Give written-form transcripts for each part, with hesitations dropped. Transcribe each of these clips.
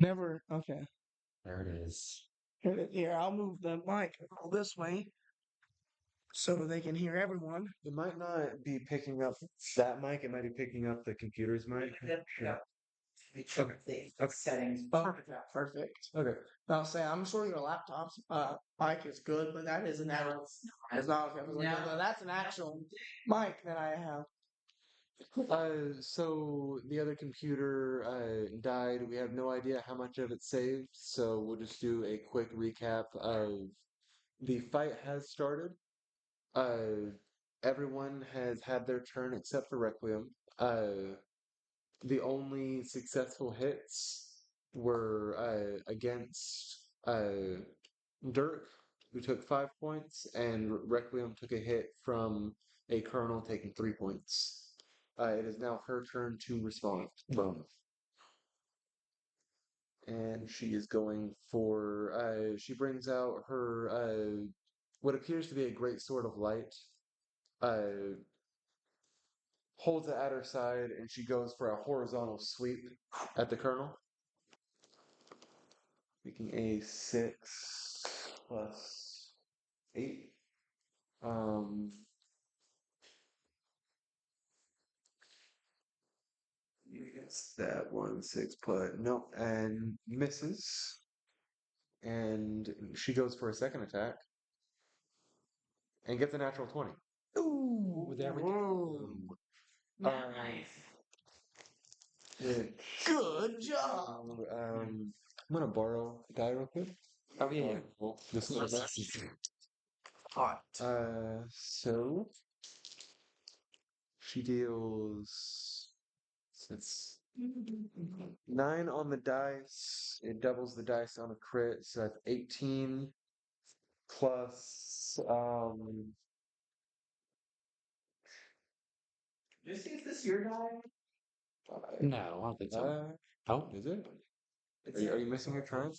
Never. Okay. There it is. Here, I'll move the mic this way so they can hear everyone. It might not be picking up that mic. It might be picking up the computer's mic. Yeah. Okay. The settings. Oh, perfect. Okay. I'll say I'm sure your laptop's mic is good, but that is an actual. It's not okay. No, that's an actual mic that I have. So the other computer died. We have no idea how much of it saved, so we'll just do a quick recap of the fight has started. Uh, Everyone has had their turn except for Requiem. The only successful hits were against Dirk, who took 5 points, and Requiem took a hit from a Colonel taking 3 points. It is now her turn to respond. Boom. And she is going for. She brings out her what appears to be a great sword of light. Uh, Holds it at her side, and she goes for a horizontal sweep at the Colonel, making a 6 plus 8. Um, Yes, that 1 6 put no and misses, and she goes for a second attack and gets a natural 20. Ooh, There we go. Nice. Good job. I'm gonna borrow a die real quick. Oh yeah. This is Hot. so she deals. It's 9 on the dice. It doubles the dice on a crit, so that's 18 plus Just is this your die? No, I don't think so. Oh, is it? Are you missing your turn?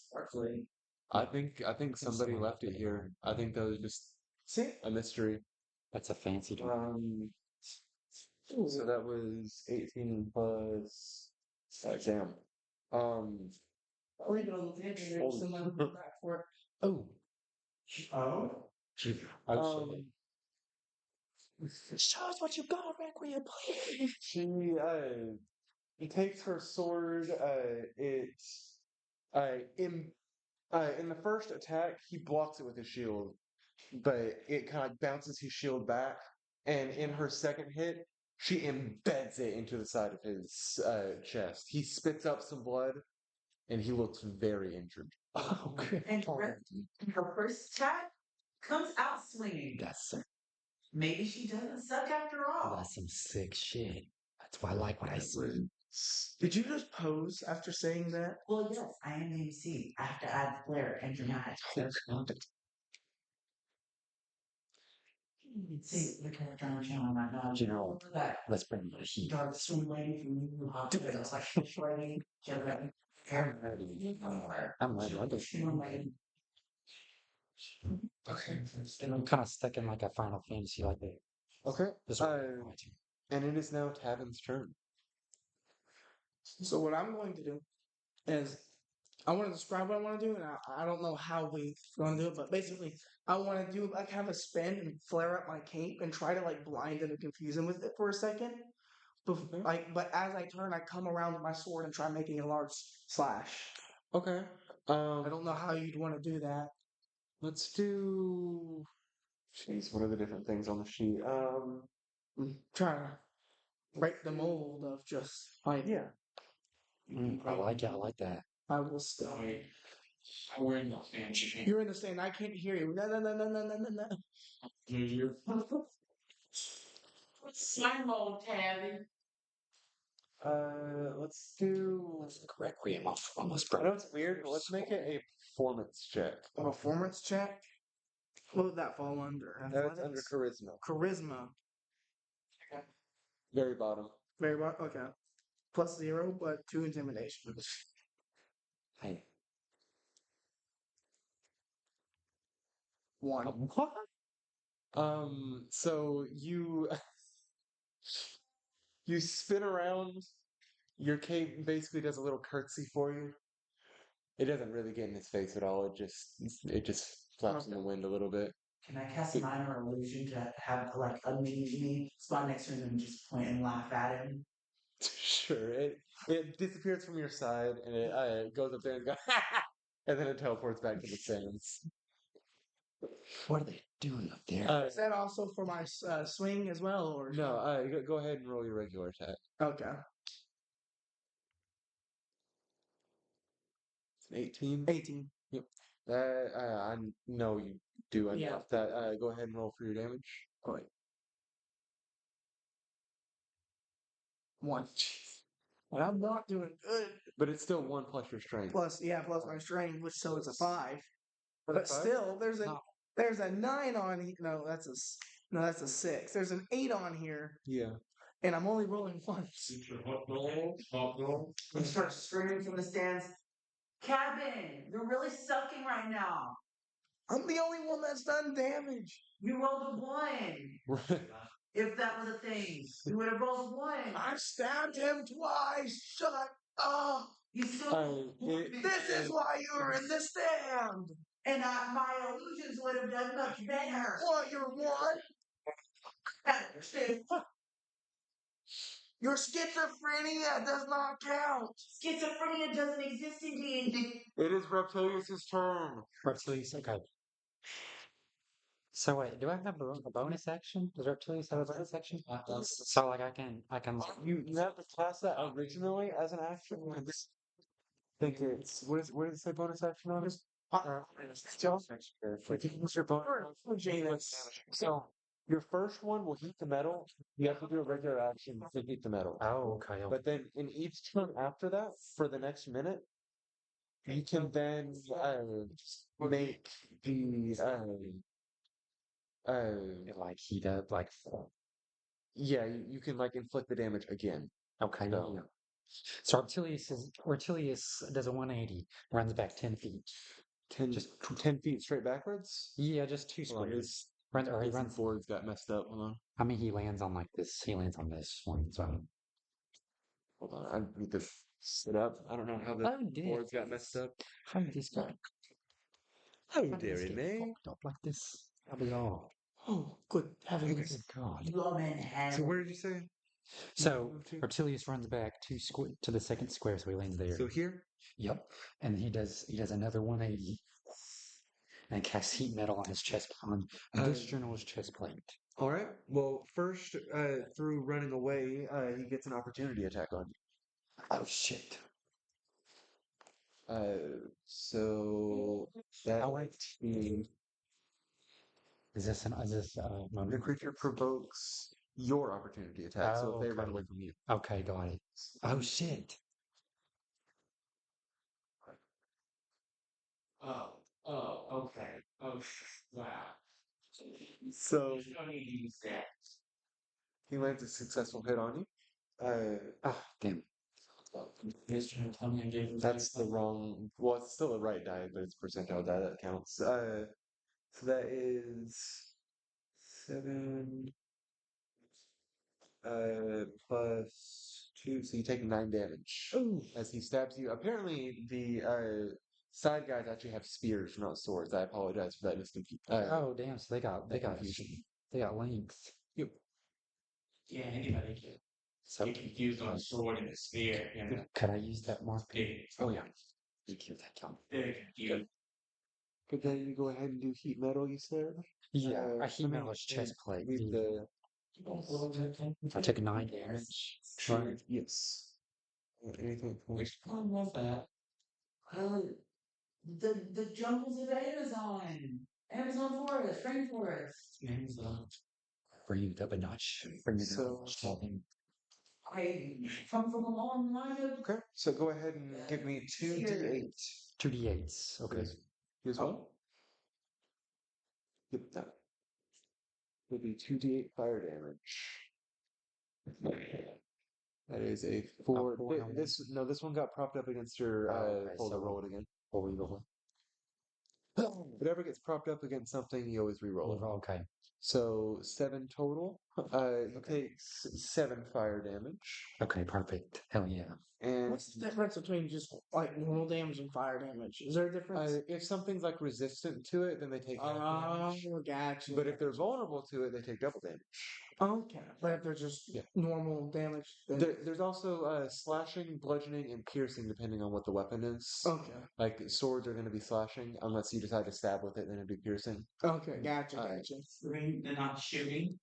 I think somebody left it here. I think that was just See? a mystery. that's a fancy one. So that was 18 plus. Damn. I'll leave it on the table there. Holy Someone shit. will come back for it. Oh, Oh. gee. Um, Show us what you got, Requiem, please. she takes her sword. In in the first attack, he blocks it with his shield, but it kind of bounces his shield back. And in her second hit, she embeds it into the side of his chest. He spits up some blood, and he looks very injured. Oh, good. And her first attack comes out swinging. That's Maybe she doesn't suck after all. that's some sick shit. That's why I like what I see. Did you just pose after saying that? Well, yes, I am the MC. I have to add flair and dramatic. See, look at the drama channel right now. You know, That let's bring the heat. dark swim lady from New York. It was like fish lady. I'm ready. I'm ready. I just- Swim lady. Okay. And I'm kind of stuck in like a Final Fantasy like that. Okay. This one. And it is now Tavin's turn. So what I'm going to do is I want to describe what I want to do, and I don't know how we going to do it, but basically I want to do like have a spin and flare up my cape and try to like blind him and confuse him with it for a second. But as I turn, I come around with my sword and try making a large slash. Okay. I don't know how you'd want to do that. Let's do. Jeez, what are the different things on the sheet? Trying to break the mold of just like Yeah. I like it. I like that. I will stay. You're in the stand. I can't hear you. No, no, no, no, no, no, no, no. Simon Tabby. Let's do. Requiem off almost I know broke. it's weird, but let's make it a performance check. A performance check. What would that fall under? That's under Athletics? charisma. Charisma. Very bottom. Very well. Okay. +0, but 2 intimidation. Hey. 1. What? So you you spin around. Your cape basically does a little curtsy for you, It doesn't really get in his face at all. It just flaps in the wind a little bit. Can I cast a minor illusion to have like a mini spot next to him and just point and laugh at him? Sure. It disappears from your side and it goes up there and goes, and then it teleports back to the sands. What are they doing up there? Is that also for my swing as well, or No, go ahead and roll your regular attack. Okay. 18. 18. Yep. I know you do enough. Yeah. That go ahead and roll for your damage. Oh, wait. 1. Well, I'm not doing good. But it's still 1 plus your strength. Plus my strength, which so it's a 5. For But the 5? still, there's a 9 on here. No, that's a 6. There's an 8 on here, Yeah. and I'm only rolling once. And start screaming from the stands. Cabin, you're really sucking right now. I'm the only one that's done damage. You rolled a 1. If that was a thing, you would have rolled a 1. I stabbed him twice. Shut up. You still. This is why you're in the stand. And my illusions would have done much better. What, you're one? Your schizophrenia does not count. Schizophrenia doesn't exist in D&D. It is Reptilius' turn. Reptilius, okay. So wait, do I have a bonus action? Does Reptilius have a bonus action? So like I can You have to class that originally as an action. I think it's what does it say bonus action on it? Use your bonus. So your first one will heat the metal. You have to do a regular action to heat the metal. Oh, okay. But then in each turn after that, for the next minute, you can then make the Like heat up, like yeah, you can like inflict the damage again. okay. No. Yeah. So Artilius does a 180, runs back 10 feet. 10 feet straight backwards. Yeah, just 2 Hold on, squares. Runs or he his runs. boards got messed up. Hold on. I mean, he lands on like this. He lands on this one. So Hold on. I need to sit up. I don't know how the boards got messed up. How did this guy? How How did this get fucked up like this? How we all? Oh, good heavens. Good God. So where did you say? So Move to? Artilius runs back to the second square, so he lands there. So here. Yep, and he does another 180, and casts heat metal on his chest on this journal's chest plate. All right. Well, first, through running away, he gets an opportunity attack on you. Oh shit! So that Oh wait, is this the moment? creature provokes your opportunity attack. So if they run okay. away from you. Okay, got it. Oh shit! Okay. Oh, wow. So You don't need to use that. he lands a successful hit on you. Ah, damn. That's the wrong. Well, it's still a right die, but it's percentile die that counts. So that is 7 plus 2, so you take 9 damage as he stabs you. Apparently, the side guys actually have spears, not swords. I apologize for that Oh damn! So they got confusion. they got length. Yep. Yeah, anybody can So get confused on a sword and a spear. You know, could I use that mark? they Oh yeah. Thank you. That count. they're confused. But then you go ahead and do heat metal, you said? Yeah, I let heat me- metal his chest plate. Leave the. I took 9 damage. Right. Yes. Anything for I love that. The jungles of Amazon. Amazon forest, rainforest. Bring it up a notch. Bring it So- up. I come from a long line of. Okay, so go ahead and give me 2d8. 2d8s. Okay. You as well? Yep, that would be 2d8 fire damage. That is a 4. four and a This one got propped up against your. okay, Hold so- on, roll it again. What were you rolling? Whatever gets propped up against something, you always re-roll it. Okay. So 7 total. He takes 7 fire damage, Okay, perfect. Hell yeah. and What's the difference between just like normal damage and fire damage? Is there a difference? if something's like resistant to it, then they take half damage. Oh, gotcha. But if they're vulnerable to it, they take double damage. Okay, but if they're just Yeah. normal damage, then There's also slashing, bludgeoning, and piercing depending on what the weapon is. okay, Like swords are going to be slashing unless you decide to stab with it, then it'd be piercing. okay, gotcha, Uh, gotcha. They're not shooting.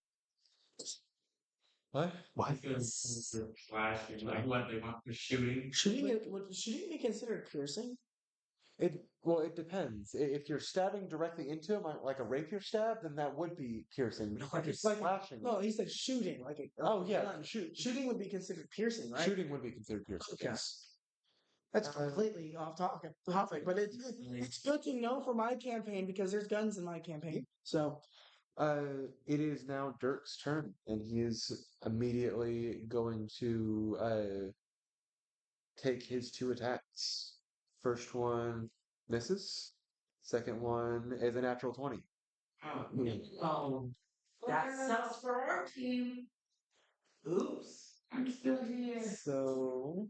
What? What? Because they're flashing. Like what they want for shooting. Would shooting be considered piercing? It depends. If you're stabbing directly into him, like a rapier stab, then that would be piercing. But if you're It's like slashing, no, he said shooting, like a oh yeah, gun. Shooting would be considered piercing, right? shooting would be considered piercing. Okay. Yes. That's completely off topic, but it's good to know for my campaign because there's guns in my campaign. So It is now Dirk's turn, and he is immediately going to take his 2 attacks. First one misses. Second one is a natural 20. Oh, that sucks for our team. Oops. I'm still here. So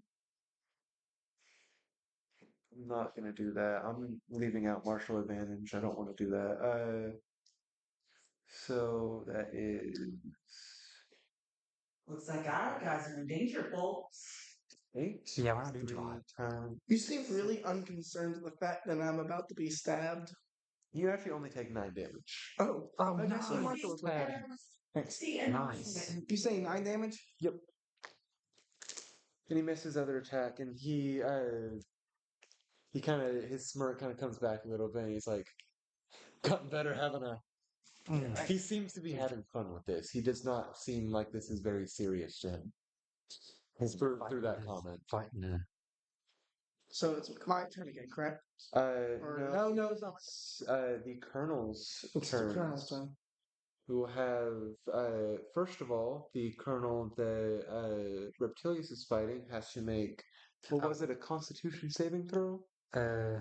I'm not gonna do that. I'm leaving out martial advantage. I don't want to do that. So that is Looks like our guys are in danger, folks. 8. Yeah, why don't you 3 try? times. you seem really unconcerned with the fact that I'm about to be stabbed. You actually only take 9 damage. Oh, Oh, I guess nice. Marshall was right. Thanks. Nice. You say 9 damage? Yep. And he misses other attack, and he kind of his smirk kind of comes back a little bit. And he's like, "Gotten better, haven't I?" Mm. He seems to be having fun with this. He does not seem like this is very serious to him. Through that comment. Fighting So it's my turn again, correct? Or No, no, it's not. it's the Colonel's It's the turn. Colonel's turn. Who will have first of all, the Colonel that Reptilius is fighting has to make, what was it, a Constitution saving throw? Uh,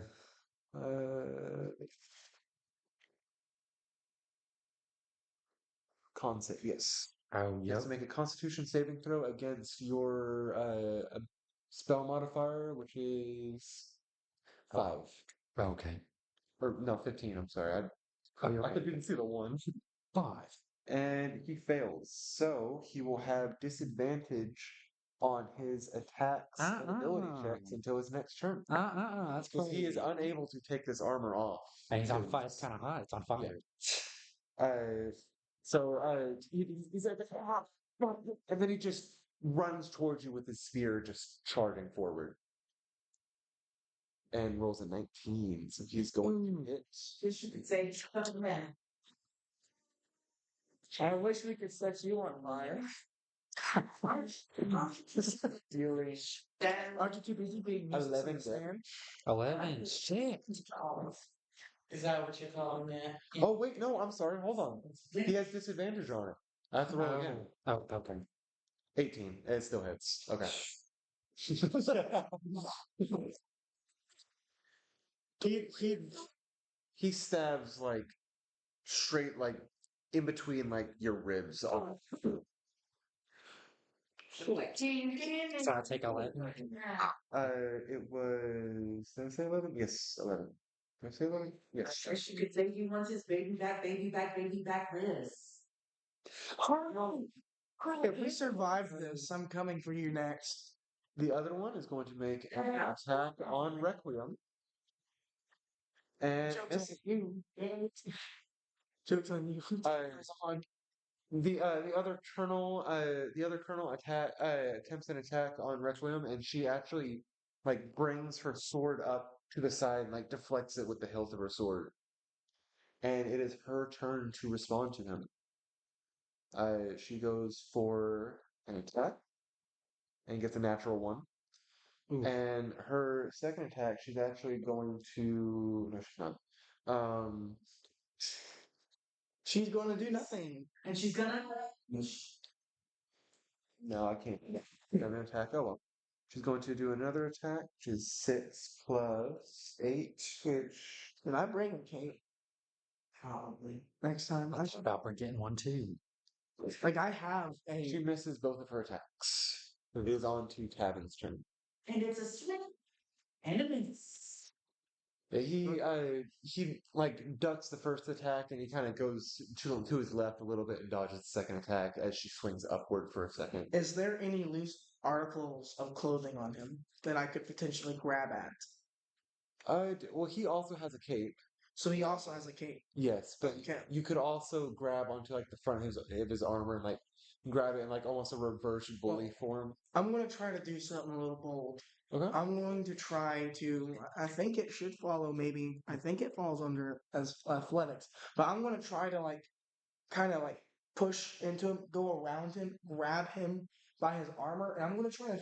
Concept, yes. Oh, You have to make a Constitution saving throw against your spell modifier, which is 5. Okay. Or no, 15. I'm sorry. Oh, you're I right. didn't see the 1. 5. And he fails. So he will have disadvantage on his attacks and ability checks until his next turn. That's Because he is crazy. unable to take this armor off. And he's on too. fire. It's kind of hot. It's on fire. He's like, "Ah," and then he just runs towards you with his spear, just charging forward. And rolls a 19, so he's going to hit. This you could say, man. I wish we could set you on fire. Dueling. Aren't you too busy being useless 11 in the stand? 11. Shit. Is that what you're calling that? Oh, wait, no, I'm sorry. Hold on. He has disadvantage on it. I have to roll again. Oh, okay. 18. It still hits. Okay. he he stabs like straight like in between like your ribs. Oh. So I take 11. It was. Did I say 11? Yes, 11. Did I say 11? Yes. I guess you could say he wants his baby back, baby back, baby back this. If we survive this, I'm coming for you next. The other one is going to make an attack on Requiem. And Joke's on you. Joke's on you. the other colonel attempts an attack on Requiem, and she actually like brings her sword up to the side and like deflects it with the hilt of her sword. And it is her turn to respond to him. She goes for an attack and gets a natural 1. Ooh. And her second attack, she's actually going to. No, she's not. She's going to do nothing. And she's gonna. No, I can't. Another attack. Oh well. She's going to do another attack, which is 6 plus 8, which. Did I bring a cape Probably. next time? I thought about getting one too. Like I have She a misses both of her attacks. It is on to Tavin's turn. And it's a swing and a miss. He like ducks the first attack and he kind of goes to his left a little bit and dodges the second attack as she swings upward for a second. Is there any loose articles of clothing on him that I could potentially grab at? Well, he also has a cape. So he also has a cape. Yes, but Okay. you could also grab onto like the front of his armor and like grab it in like almost a reverse bully form. I'm gonna try to do something a little bold. Okay. I'm going to try to. I think it should follow. Maybe I think it falls under as athletics, but I'm gonna try to like kind of like push into him, go around him, grab him by his armor, and I'm gonna try to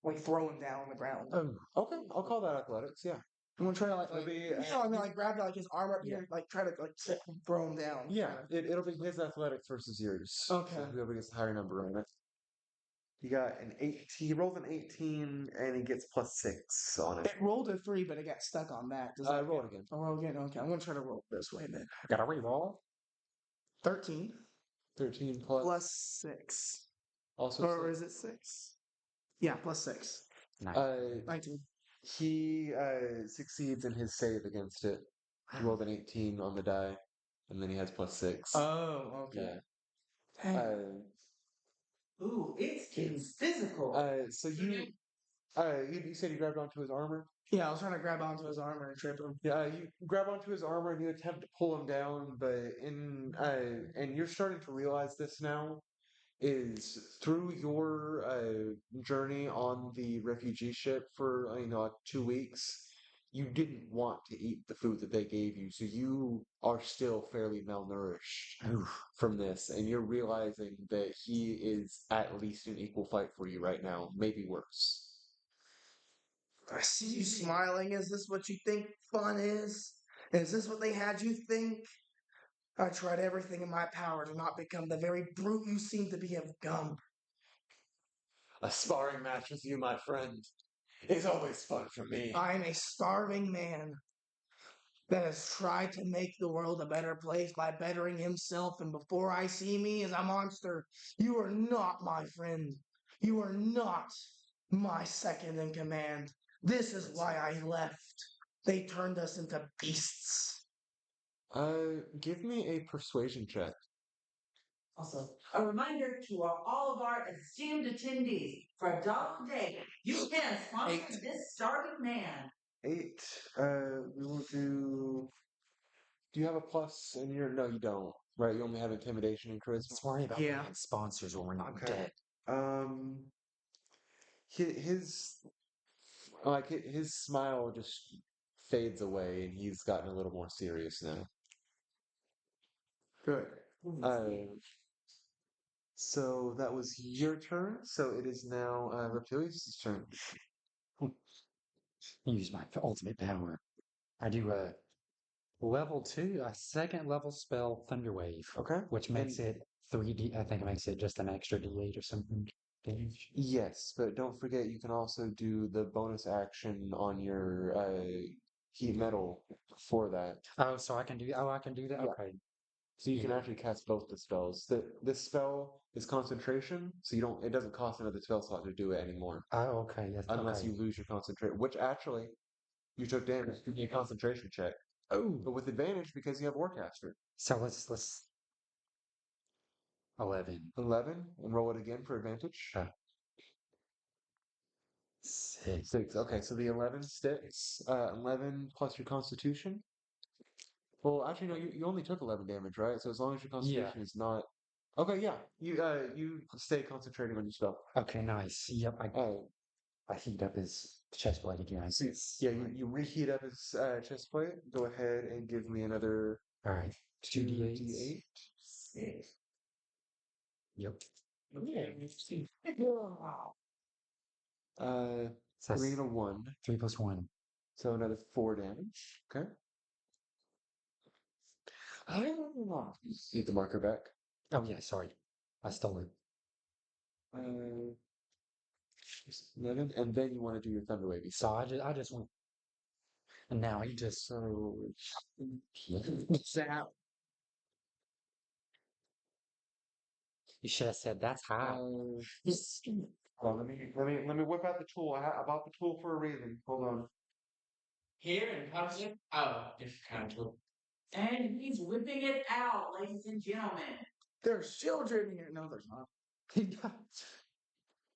like throw him down on the ground. Okay, I'll call that athletics. Yeah. I'm gonna try to like, It'll be, you know, I mean, like grab like his armor up Yeah. here, like try to like throw him down. Yeah, it'll be his athletics versus yours. Okay. So whoever gets the higher number on it. He got an 18. He rolled an 18 and he gets +6 on it. It rolled a 3, but it got stuck on that. Does that Roll it again. Oh, roll again. Okay, I'm gonna try to roll this way then. Gotta reroll. 13 13 plus 6, also or six. is it 6? Yeah, plus 6. Nice. 19. He succeeds in his save against it. He rolled an 18 on the die, and then he has +6. Oh, okay. Yeah. Dang. Ooh, it's getting physical. So you said you grabbed onto his armor? Yeah, I was trying to grab onto his armor and trip him. Yeah, you grab onto his armor and you attempt to pull him down, but and you're starting to realize this now is through your journey on the refugee ship for like 2 weeks, you didn't want to eat the food that they gave you, so you are still fairly malnourished from this, and you're realizing that he is at least an equal fight for you right now, maybe worse. I see you smiling. Is this what you think fun is? Is this what they had you think? I tried everything in my power to not become the very brute you seem to be of gum. A sparring match with you, my friend, is always fun for me. I'm a starving man that has tried to make the world a better place by bettering himself, and before I see me as a monster, you are not my friend. You are not my second in command. This is why I left. They turned us into beasts. Give me a persuasion check. Also, a reminder to all of our esteemed attendees, for $1 a day, you can sponsor 8. this starving man. 8. We will do. Do you have a plus in your? No, you don't. Right, you only have intimidation and charisma. Let's worry about Yeah. bringing sponsors when we're not Okay. dead. Um, his his smile just fades away, and he's gotten a little more serious now. Good. So that was your turn. So it is now Reptilius' turn. Use my ultimate power. I do a level 2, a second level spell, Thunder Wave, Okay. which makes And- it 3D. I think it makes it just an extra D8 or something. Damage. Yes, but don't forget you can also do the bonus action on your heat metal for that. Oh, so I can do. Oh, I can do that. Yeah. Okay. So you can Yeah. actually cast both the spells. This spell is concentration, so you don't. It doesn't cost another spell slot to do it anymore, Oh, okay. Yes. unless Okay. you lose your concentration. Which actually, you took damage. Give me a concentration check, Oh. but with advantage because you have Warcaster. So let's 11. 11, and roll it again for advantage. 6. 6. Okay, so the 11 sticks. 11 plus your Constitution. Well, actually, no. You only took 11 damage, right? So as long as your Constitution is not. Okay, yeah. You stay concentrating on your spell. Okay. Nice. Yep. Oh. I heat up his chest plate again. Yeah, you reheat up his chest plate. Go ahead and give me another All right. 2d8. 2d8. Yep. So 3 that's and a 1. 3 plus 1. So another 4 damage. Okay. Need the marker back. Oh yeah. Sorry. I stole it. 11, and then you want to do your Thunder Wavy. So I just went. And now he just. So Zap. You should have said that's high. Hold on, let me whip out the tool. I bought the tool for a reason. Hold on. Here in public? Oh, different kind of tool. And he's whipping it out, ladies and gentlemen. There's children here. No, there's not.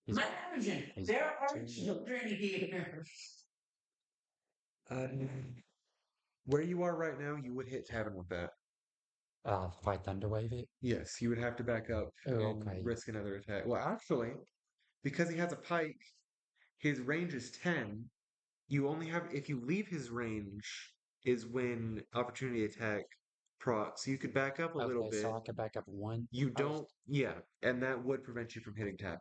Imagine, he's there are doing it. children here. Where you are right now, you would hit Tavern with that. Fight Thunderwave it. Yes, you would have to back up Oh, and okay. risk another attack. Well, actually, because he has a pike, his range is 10. You only have, if you leave his range, is when opportunity attack proc. So you could back up a little Okay, bit. so I can back up one. You I was- don't, yeah, and that would prevent you from hitting tap.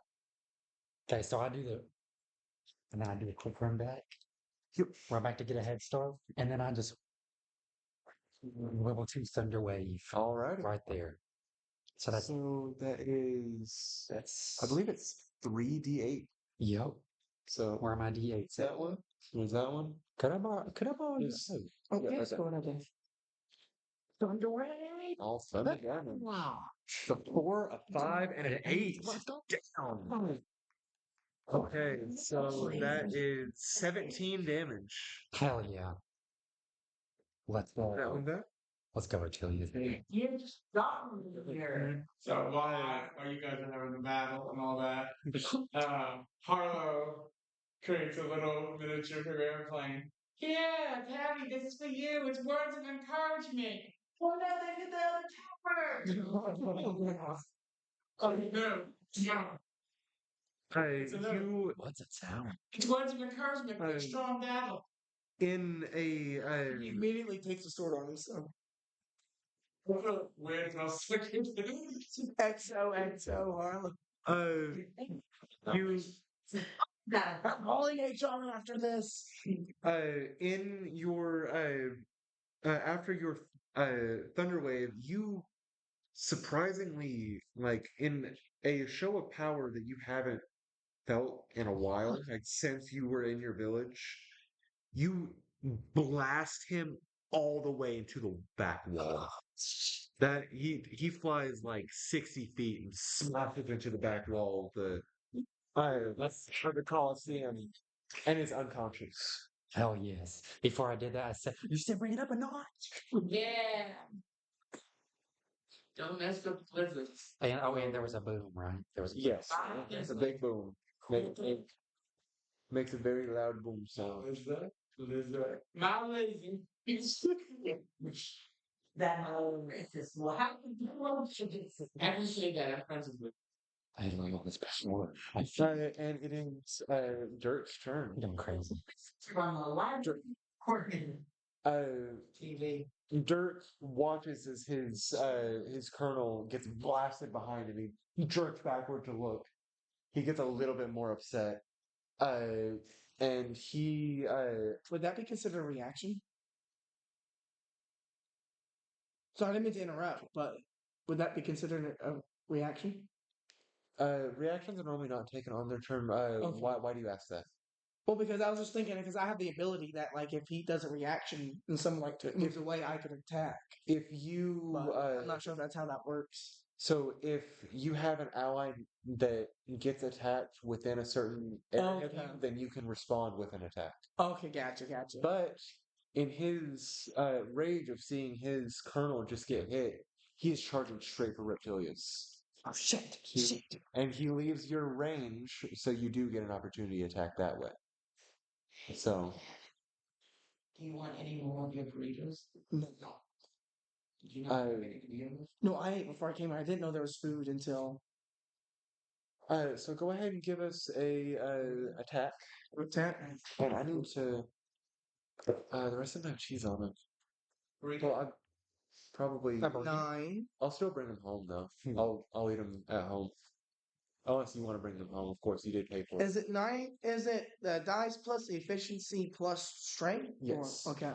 Okay, so I do and then I do a quick run back. Yep. Run back to get a head start, and then I just level 2 Thunder Wave All right. right there. So that's that is, that's. I believe it's 3d8. Yep. So Where are my D8s? that one? Was that one? Could I borrow Yes. yours? Okay, okay. so what I do? Thunder Wave. All thunder damage. Wow. The 4, a 5, and an 8. Let's go. Down. Okay, so that is 17 damage. Hell yeah. Let's That go. one back? Let's go, Achilles. You just stop here. So while you guys are having the battle and all that, Harlow creates a little miniature for airplane. Yeah, Patty, this is for you. It's words of encouragement. Why not they get the other tower? Oh no. It's a You What's it sound? It's words of encouragement for a strong battle. in a He immediately takes the sword on himself. Wait, no second. XOXO, Harlem. you I'm calling HR after this. in your after your Thunderwave, you surprisingly like in a show of power that you haven't felt in a while, like since you were in your village, you blast him all the way into the back wall. That he flies like 60 feet and smashes into the back wall of the Coliseum and is unconscious. Hell yes. Before I did that, I said, you said bring it up a notch. Yeah. Don't mess with blizzards. And there was a boom, right? There was a Yes, it's a big boom. Makes a very loud boom sound. Lizard. Not lazy. That racist. Well, how can you I can say that. I'm friends with I don't know this best word. And it is Dirk's turn. I'm going crazy. from a live recording TV. Dirk watches as his colonel gets blasted behind him. He jerks backward to look. He gets a little bit more upset. And he Would that be considered a reaction? So I didn't mean to interrupt, but would that be considered a reaction? reactions are normally not taken on their turn. Okay. Why do you ask that? Well, because I was just thinking, because I have the ability that, like, if he does a reaction and someone like gives away, I could attack. If you But I'm not sure if that's how that works. so if you have an ally that gets attacked within a certain area of Okay. you, then you can respond with an attack. Okay, gotcha. But in his rage of seeing his colonel just get hit, he is charging straight for Reptilius. Oh shit! And he leaves your range, so you do get an opportunity attack that way. So, Do you want any more of your burritos? No, Did you not have any to begin with? no, I ate before I came here. I didn't know there was food until so go ahead and give us a attack. attack. And I need to. The rest of them have cheese on them. Well, I probably. 9. I'll still bring them home though. I'll eat them at home. Unless you want to bring them home, of course. You did pay for it. Is it 9? Is it the dice plus efficiency plus strength? Yes. Or, okay.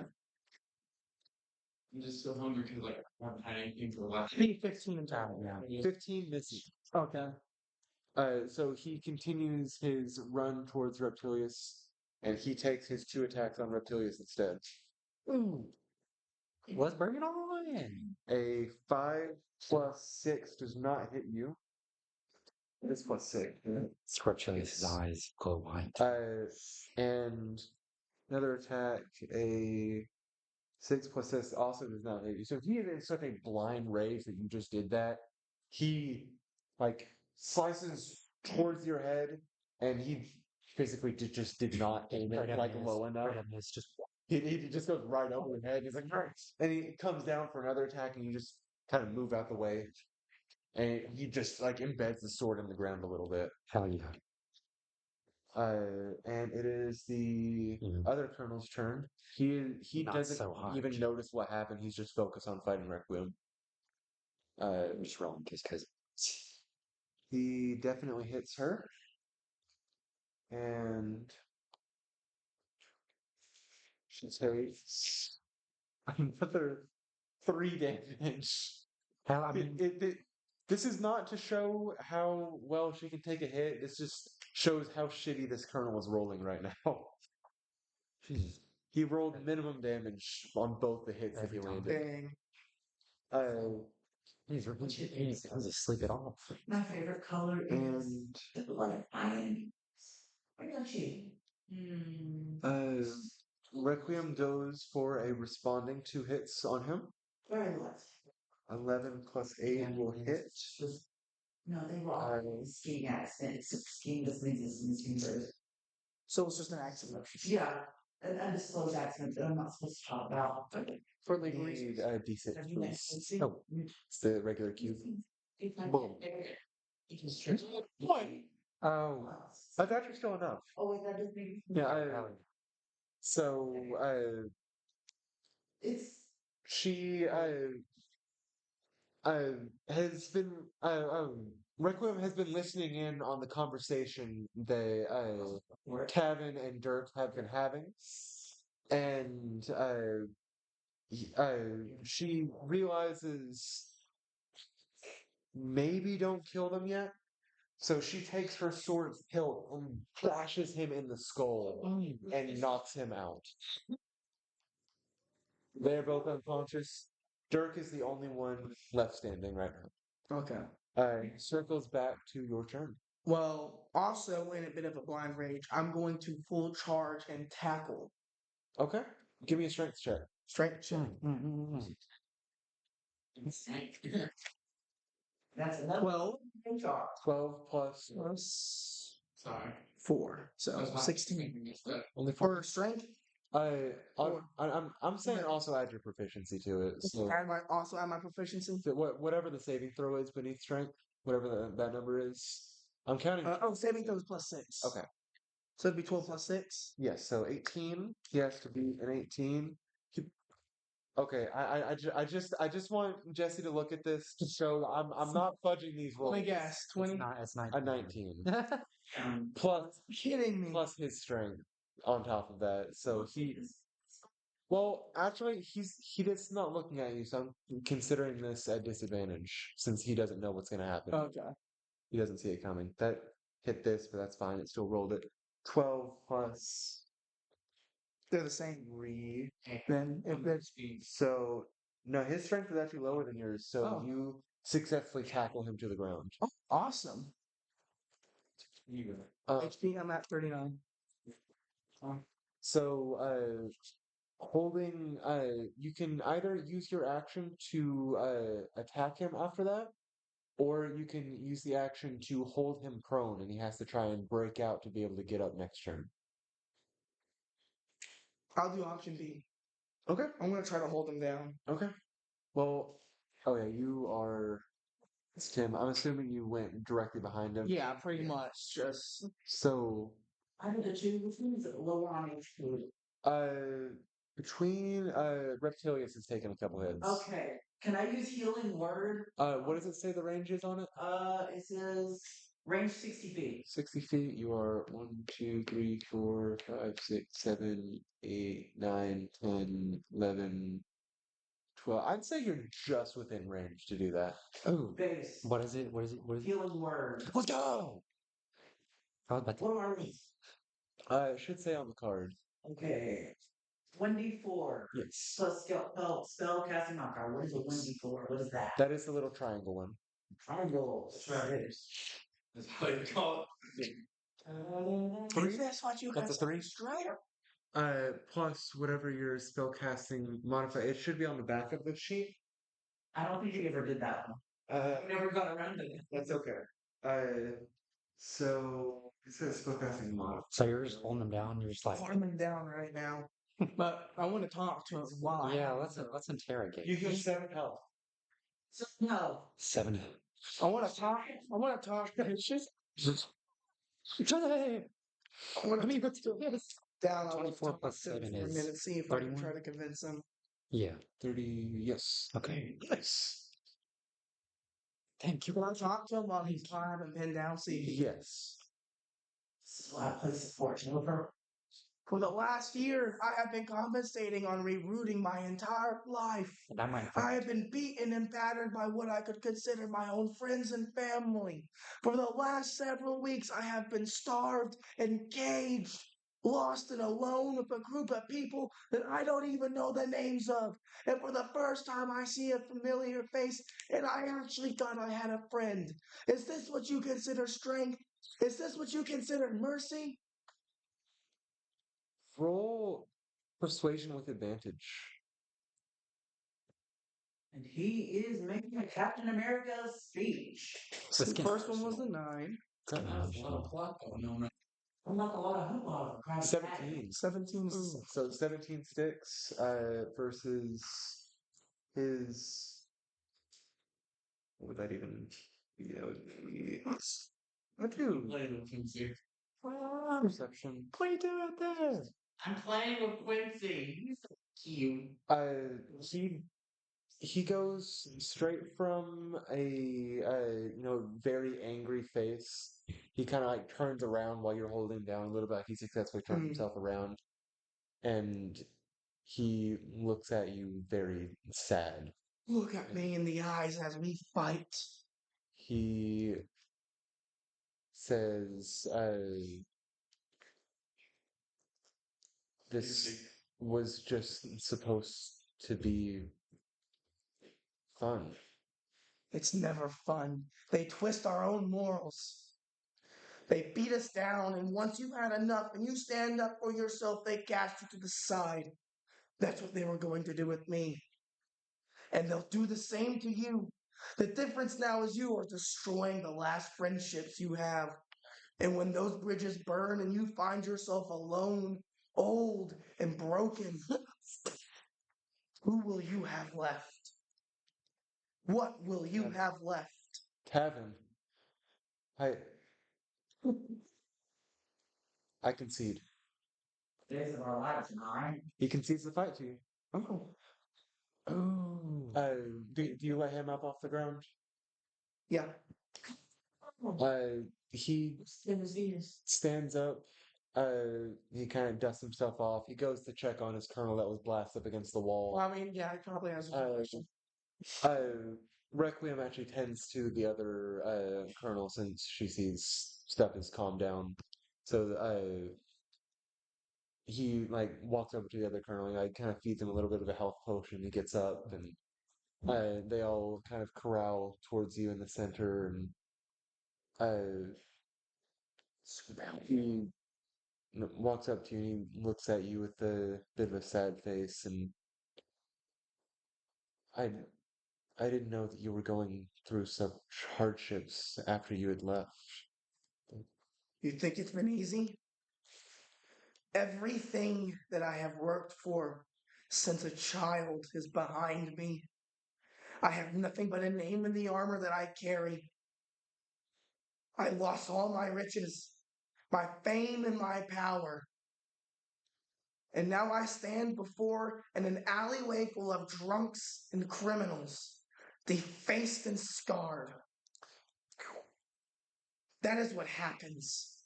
I'm just so hungry because like I haven't had anything for the last. 15 in total. Yeah. 15 misses. Okay. So he continues his run towards Reptilius, and he takes his 2 attacks on Reptilius instead. Ooh. Let's bring it on. A 5 plus 6 does not hit you. It's +6. Scorchilius's eyes glow white. And another attack, a 6 + 6 also does not hit you. So if he is in such a blind rage that you just did that, he like slices towards your head, and he basically just did not aim it like low enough. Right at miss, just He just goes right over your head. He's like, "Right." And he comes down for another attack, and you just kind of move out the way, and he just like embeds the sword in the ground a little bit. hell yeah. And it is the other colonel's turn. He Not doesn't so hot. even notice what happened. He's just focused on fighting Requiem. I'm just rolling just because. He definitely hits her, and she takes another 3 damage. Hell, I mean, This is not to show how well she can take a hit. This just shows how shitty this colonel is rolling right now. Jesus. He rolled minimum damage on both the hits that he Every time. landed. Dang. He's asleep it off. My favorite color is And the blood iron. What about you? Requiem goes for a responding 2 hits on him. Very left. 11 + 8 will hit. No, they were all skiing accents. Skiing doesn't exist in this universe. So it's just an accident. Yeah, an undisclosed accent that I'm not supposed to talk about. For legal reasons. Need a D6, Have you met please. Quincy? Oh. It's the regular cube. Boom. What? Oh. That's actually still enough. Oh, wait, that doesn't mean. Yeah. So It's. she has been Requiem has been listening in on the conversation that Tavin and Dirk have been having, and she realizes maybe don't kill them yet. So she takes her sword's hilt and bashes him in the skull and knocks him out. They're both unconscious. Dirk is the only one left standing right now. Okay. Circles back to your turn. Well, also in a bit of a blind rage, I'm going to full charge and tackle. Okay. Give me a strength check. Strength check. That's another 12 12 plus. plus Sorry. 4. So 16. Only For strength, I'm saying also add your proficiency to it. So also add my proficiency. whatever the saving throw is beneath strength, whatever that number is. I'm counting. Saving throw is +6. Okay. So it'd be 12 + 6. Yes. So 18. He has to be an 18. Okay. I just want Jesse to look at this to show I'm not fudging these rolls. Let me guess. 20. It's not. A 19. Plus Kidding me. plus his strength on top of that. So well, actually, he is not looking at you, so I'm considering this at disadvantage since he doesn't know what's going to happen. Okay. He doesn't see it coming. That hit this, but that's fine. It still rolled it. 12 plus They're the same. 3. Then if that's So, no, his strength is actually lower than yours, so you successfully tackle him to the ground. awesome. HP, I'm at 39. So, holding, you can either use your action to attack him after that, or you can use the action to hold him prone, and he has to try and break out to be able to get up next turn. I'll do option B. Okay. I'm gonna try to hold him down. Okay. Well, oh yeah, you are Tim. I'm assuming you went directly behind him. Yeah, pretty much. Just So, Out of the two, which one's lower on HP? between Reptilius has taken a couple hits. Okay. Can I use healing word? What does it say the range is on it? It says range 60 feet. 60 feet. You are 1, 2, 3, 4, 5, 6, 7, 8, 9, 10, 11, 12. I'd say you're just within range to do that. Oh. Base. What is it? What is it? What is it? Healing word. Let's go! I was about to. What are these? It should say on the card. Okay. 1d4 Yes. plus spell casting knocker. What is a 1d4? What is that? That is the little triangle one. Triangle. That's right. That's how you call it. Three? That's what you That's a got three. straight. Plus whatever your spell casting modifier. It should be on the back of the sheet. I don't think you ever did that one. We never got around to it. That's okay. So it says spellcasting mod. So you're just holding them down. You're just like, Put him down right now. But I want to talk to him while I yeah, have him. let's interrogate. You get 7 health. So, no. 7. I want to talk. I want to talk. It's just. I want to talk to him. Down. I want to 24 talk plus to him 7 for a is minute. See if I can 31. try to convince him. Yeah. 30. Yes. Okay. Nice. Thank you. Can I talk to him while he's tired and pinned down? See if he Yes. This is why I place the fortune over. For the last year, I have been compensating on rerouting my entire life. And I might. I have been beaten and battered by what I could consider my own friends and family. For the last several weeks, I have been starved and caged, lost and alone with a group of people that I don't even know the names of. And for the first time, I see a familiar face, and I actually thought I had a friend. Is this what you consider strength? Is this what you consider mercy? Roll persuasion with advantage. And he is making a Captain America speech. So Let's the get first one was a 9. Got That's a lot of plot going on. I'm not a lot of hoopla. 17. 17. Ooh. So 17 sticks versus his. What would that even be? That would be. I do. Playing with Quincy. Perception. What are you doing out there? I'm playing with Quincy. He's so cute. He he goes straight from a very angry face. He kind of like turns around while you're holding him down a little bit. Like he successfully turned himself around, and he looks at you very sad. Look at me in the eyes as we fight. He says, "This was just supposed to be fun." It's never fun. They twist our own morals. They beat us down, and once you've had enough and you stand up for yourself, they cast you to the side. That's what they were going to do with me. And they'll do the same to you. The difference now is you are destroying the last friendships you have. And when those bridges burn and you find yourself alone, old, and broken, who will you have left? What will you Tavin. have left? Tavin, I I concede. Days of our lives, am I right? He concedes the fight to you. Oh, Oh. Do you let him up off the ground? yeah. He In his ears. stands up. He kind of dusts himself off. He goes to check on his colonel that was blasted up against the wall. Well, I mean, yeah, it probably has a Uh, question. Requiem actually tends to the other colonel since she sees stuff has calmed down. So he like walks over to the other colonel and like kind of feeds him a little bit of a health potion. He gets up and they all kind of corral towards you in the center and uh, he walks up to you and he looks at you with a bit of a sad face and I I didn't know that you were going through such hardships after you had left. You think it's been easy? Everything that I have worked for since a child is behind me. I have nothing but a name in the armor that I carry. I lost all my riches, my fame, and my power. And now I stand before in an alleyway full of drunks and criminals, defaced and scarred. That is what happens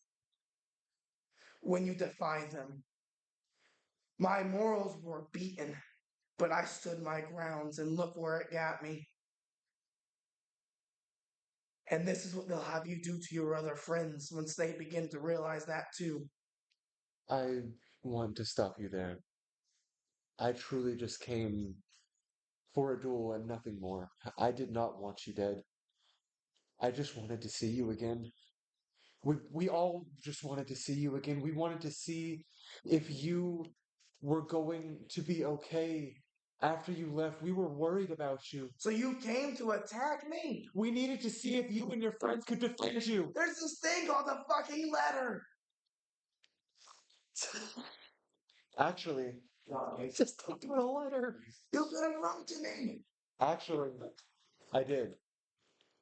when you defy them. My morals were beaten, but I stood my grounds, and look where it got me. And this is what they'll have you do to your other friends once they begin to realize that too. I want to stop you there. I truly just came for a duel and nothing more. I did not want you dead. I just wanted to see you again. We all just wanted to see you again. We wanted to see if you were going to be okay after you left. We were worried about you. So you came to attack me? We needed to see if you and your friends could defend you. There's this thing called a fucking letter. Actually, Just talked about a letter. You could have wrote to me. actually, I did.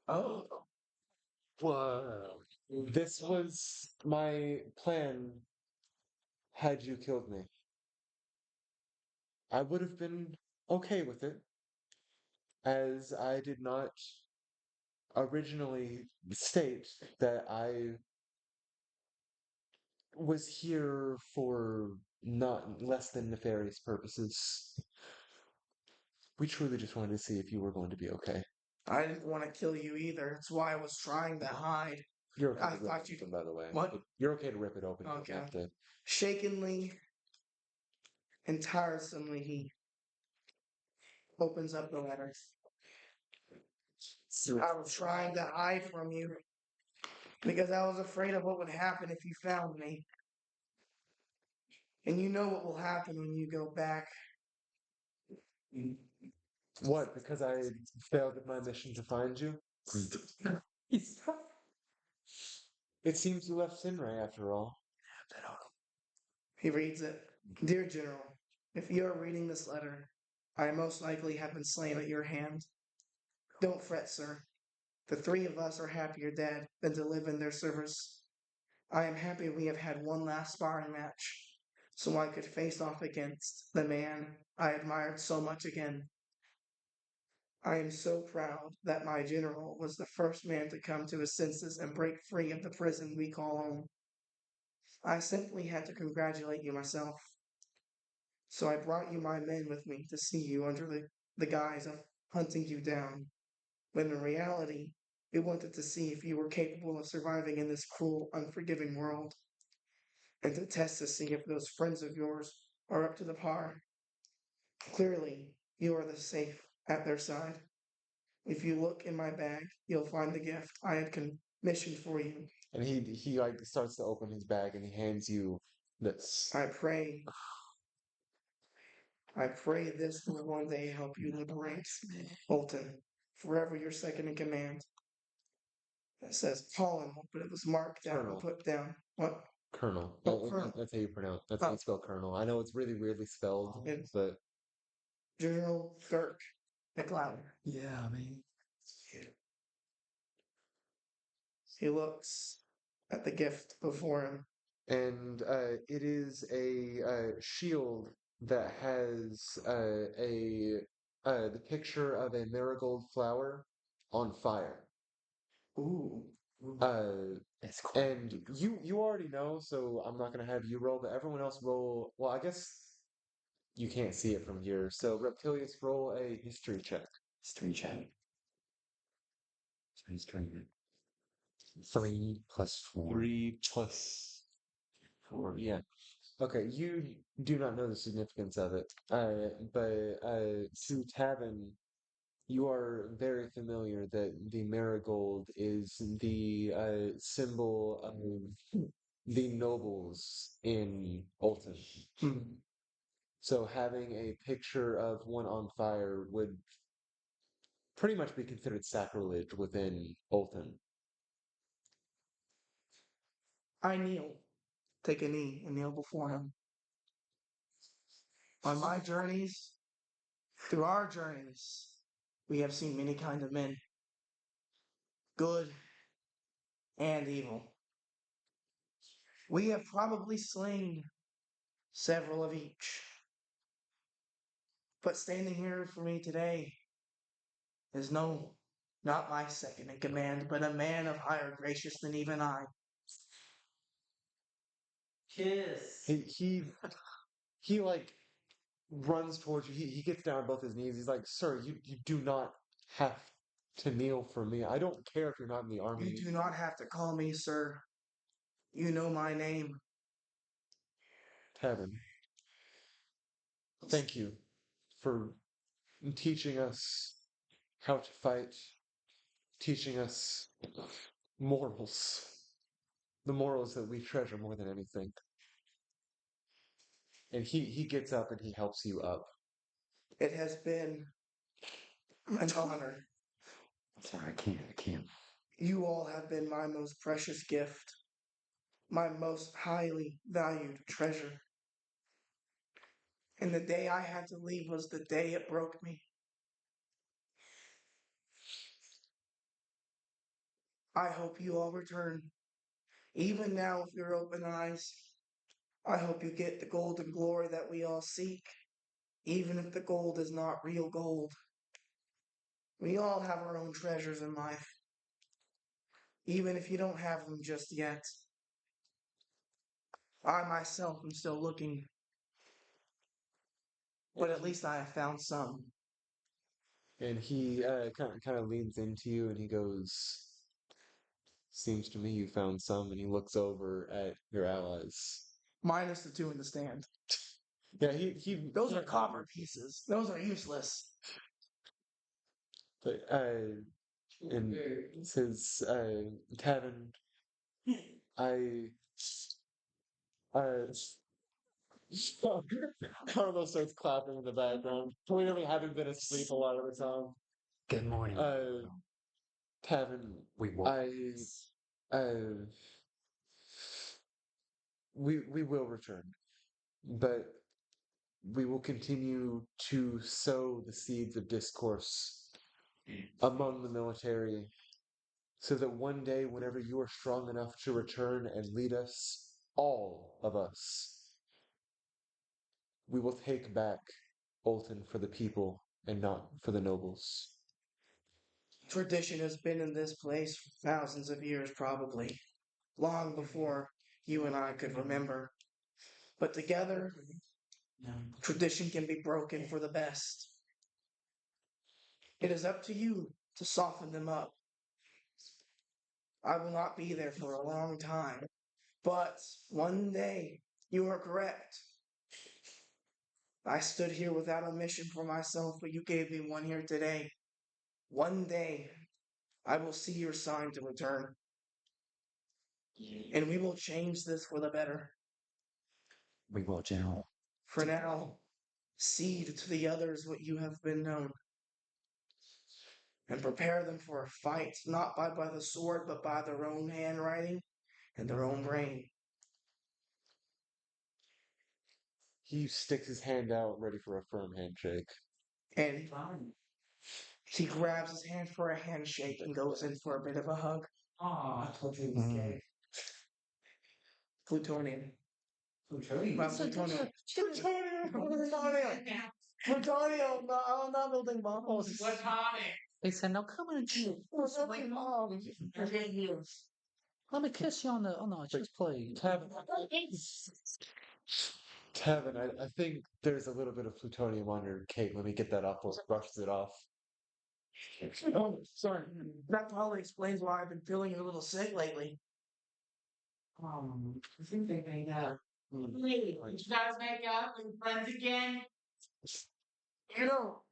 Oh. Whoa. This was my plan had you killed me. I would have been okay with it, as I did not originally state that I was here for not less than nefarious purposes. We truly just wanted to see if you were going to be okay. I didn't want to kill you either. That's why I was trying to hide. You're okay I to rip thought it you. open, by the way. What? You're okay to rip it open. You don't Okay. have to. Shakenly and tiresomely, he opens up the letter. I was trying to hide from you because I was afraid of what would happen if you found me. And you know what will happen when you go back. What? Because I failed at my mission to find you? It seems you left Sinray after all. He reads it. Dear General, if you are reading this letter, I most likely have been slain at your hand. Don't fret, sir. The three of us are happier dead than to live in their service. I am happy we have had one last sparring match, so I could face off against the man I admired so much again. I am so proud that my general was the first man to come to his senses and break free of the prison we call home. I simply had to congratulate you myself. So I brought you my men with me to see you under the guise of hunting you down, when in reality, we wanted to see if you were capable of surviving in this cruel, unforgiving world, and to test to see if those friends of yours are up to the par. Clearly, you are the safe at their side. If you look in my bag, you'll find the gift I had commissioned for you. And he like starts to open his bag and he hands you this. I pray this will one day help you liberate Bolton, forever your second in command. It says Colin, but it was marked out and Colonel. put down. What? Colonel. Oh, Colonel. That's how you pronounce. That's how you spell Colonel. I know it's really weirdly spelled, It's but General Dirk McLeod. Yeah, man. He looks at the gift before him. and it is a shield that has the picture of a marigold flower on fire. Ooh. Uh, It's cool. and you already know, so I'm not gonna have you roll, but everyone else roll. Well, I guess you can't see it from here. So Reptilius, roll a history check. History check. So history. 3 + 4. 3 + 4. Yeah. Okay, you do not know the significance of it, but to Tavin, you are very familiar that the marigold is the symbol of the nobles in Olton. Hmm. So having a picture of one on fire would pretty much be considered sacrilege within Olton. I kneel. Take a knee and kneel before him. On my journeys, through our journeys, we have seen many kind of men, good and evil. We have probably slain several of each. But standing here for me today is not my second in command, but a man of higher gracious than even I. Kiss. He like runs towards you. He gets down on both his knees. He's like, "Sir, you do not have to kneel for me. I don't care if you're not in the You army." do not have to call me sir. You know my name. Tavin, thank you for teaching us how to fight, teaching us morals. the morals that we treasure more than anything. And he gets up and he helps you up. It has been an honor. Sorry, I can't. You all have been my most precious gift, my most highly valued treasure. And the day I had to leave was the day it broke me. I hope you all return. Even now, with your open eyes, I hope you get the golden glory that we all seek, even if the gold is not real gold. We all have our own treasures in life, even if you don't have them just yet. I myself am still looking, but at least I have found some. And he kind of leans into you and he goes, "Seems to me you found some." And he looks over at your allies. Minus the two in the stand. Yeah, he Those are copper pieces. Those are useless. but, and says, Tavern, I Carlos starts clapping in the background. Clearly having been asleep a lot of the time. Good morning. Tavern, We woke. I uh we will return. But we will continue to sow the seeds of discourse among the military so that one day, whenever you are strong enough to return and lead us, all of us, we will take back Olton for the people and not for the nobles. Tradition has been in this place for thousands of years, probably, long before you and I could remember. But together, tradition can be broken for the best. It is up to you to soften them up. I will not be there for a long time, but one day, you are correct. I stood here without a mission for myself, but you gave me one here today. One day, I will see your sign to return, and we will change this for the better. We will, General. For now, cede to the others what you have been known, and prepare them for a fight, not by the sword, but by their own handwriting and their own brain. He sticks his hand out, ready for a firm handshake. And he grabs his hand for a handshake and goes in for a bit of a hug. Aw, I told you he was gay. Plutonian. Plutonium. Not plutonium. Plutonium. Plutonium. No, I'm not building bombs. Platonic. They said, "Now come and let me kiss you on the chest plate." Tevin, I think there's a little bit of plutonium on your cape. Let me get that off. Brushes it off. Oh, sorry. That probably explains why I've been feeling a little sick lately. I think they made up. Wait, did you guys make up and friends again? You know,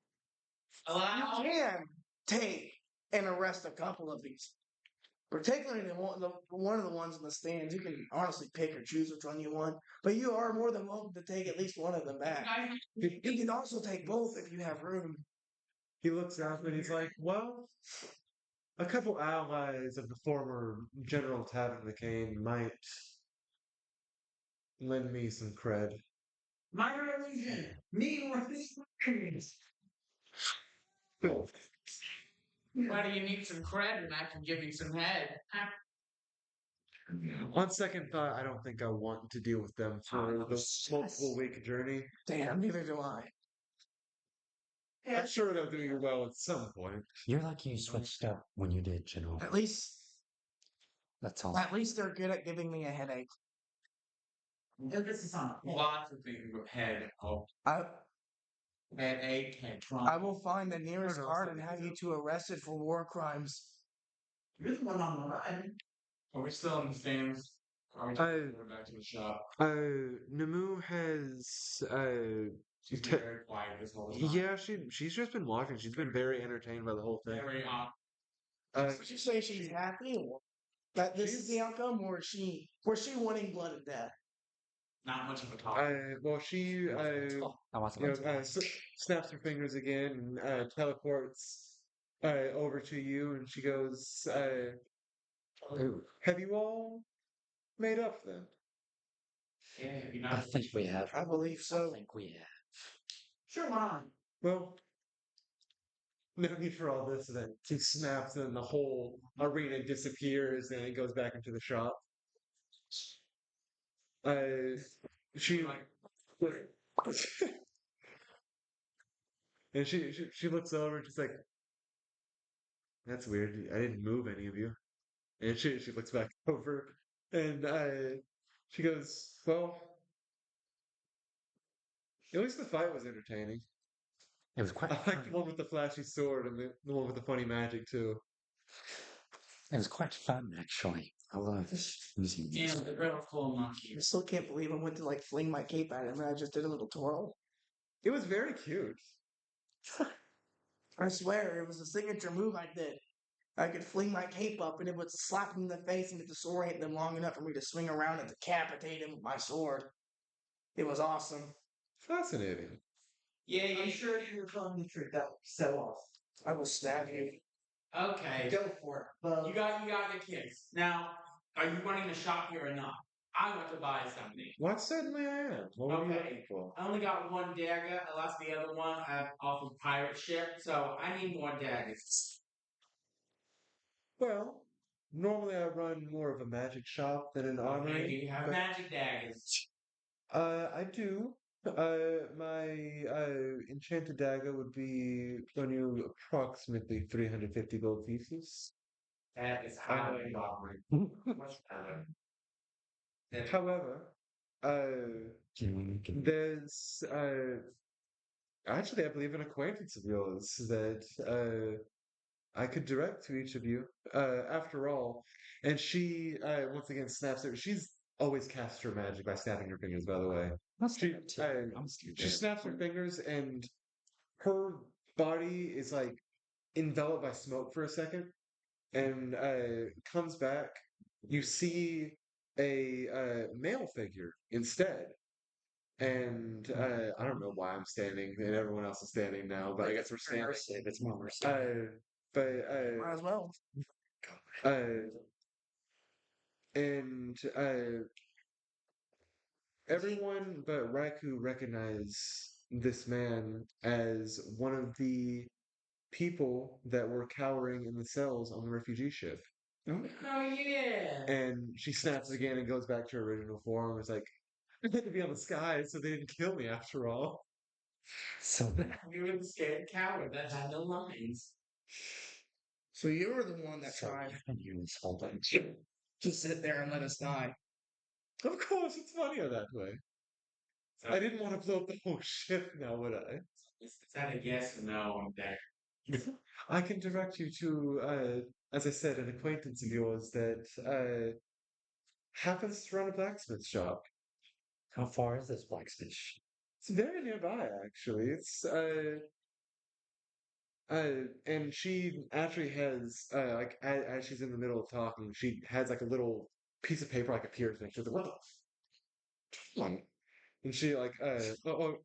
Hello? you can take and arrest a couple of these. Particularly one of the ones in the stands. You can honestly pick or choose which one you want. But you are more than welcome to take at least one of them back. You can also take both if you have room. He looks up and he's like, "Well, a couple allies of the former General Tavin McCain might lend me some cred." My religion. Me religion. Why do you need some credit and I can give you some head? On second thought, I don't think I want to deal with them for the multiple week journey. Damn, neither do I. I'm sure they'll do you well at some point. You're lucky you switched up when you did, General. At least That's all. they're good at giving me a headache. Emphasis on Lots of things with head. Oh, I headache, head I trauma. will find the nearest guard and have you two arrested for war crimes. You're the one on the run. Are we still in the stands? Are we going back to the shop? Namu has She's been very quiet this whole time. yeah, she's just been watching. She's been very entertained by the whole thing. Very Would you say she's happy? Or That this is the She's outcome, or was she wanting blood and death? Not much of a talk. well, she I want you know, to snaps her fingers again and teleports over to you, and she goes, Ooh, "Have you all made up then?" Yeah, you I know. think we have. I believe I so. think we have. Sure, Mom. Well, no need for all this. Then she snaps, and the whole arena disappears, and it goes back into the shop. She and she looks over and she's like, "That's weird. I didn't move any of you." And she looks back over and she goes, "Well, at least the fight was entertaining. It was quite I like the fun. one with the flashy sword and the one with the funny magic too." It was quite fun, actually. I love using Yeah, these. the girl full I monkey. still can't believe I went to like fling my cape at him and I just did a little twirl. It was very cute. I swear it was a signature move I did. I could fling my cape up and it would slap him in the face and disorient them long enough for me to swing around and decapitate him with my sword. It was awesome. Fascinating. Yeah, I'm you sure if you were telling the truth, that would so off. I will stab you. Okay. Go for it. But You got the kids. Now, are you running the shop here or not? I want to buy something. Why certainly I am. What were you Okay. looking for? I only got one dagger. I lost the other one off of pirate ship, so I need more daggers. Well, normally I run more of a magic shop than an Okay, do armory. you have But magic daggers? I do. My enchanted dagger would be on you approximately 350 gold pieces. That is highly awkward. What's that? However, there's actually, I believe, an acquaintance of yours that I could direct to each of you. After all, and she once again snaps her. She's always cast her magic by snapping her fingers. By the way, she she snaps her fingers, and her body is like enveloped by smoke for a second, and comes back. You see a male figure instead. And I don't know why I'm standing and everyone else is standing now, but I guess we're standing. Immersive. It's more immersive. But Might as well. uh, and everyone but Raikou recognize this man as one of the people that were cowering in the cells on the refugee ship. Oh yeah. And she snaps again and goes back to her original form. It's like, I had to be on the sky, so they didn't kill me after all. So You were the scared coward that had no lines. So you were the one that so tried you can use whole bunch. to sit there and let us die. Of course, it's funnier that way. So, I didn't want to blow up the whole ship now, would I? is that a yes or no on that? I can direct you to, as I said, an acquaintance of yours that happens to run a blacksmith shop. How far is this blacksmith? It's very nearby, actually. It's and she actually has like as she's in the middle of talking, she has like a little piece of paper like appears and she's like, "What the?" Fuck?" And she like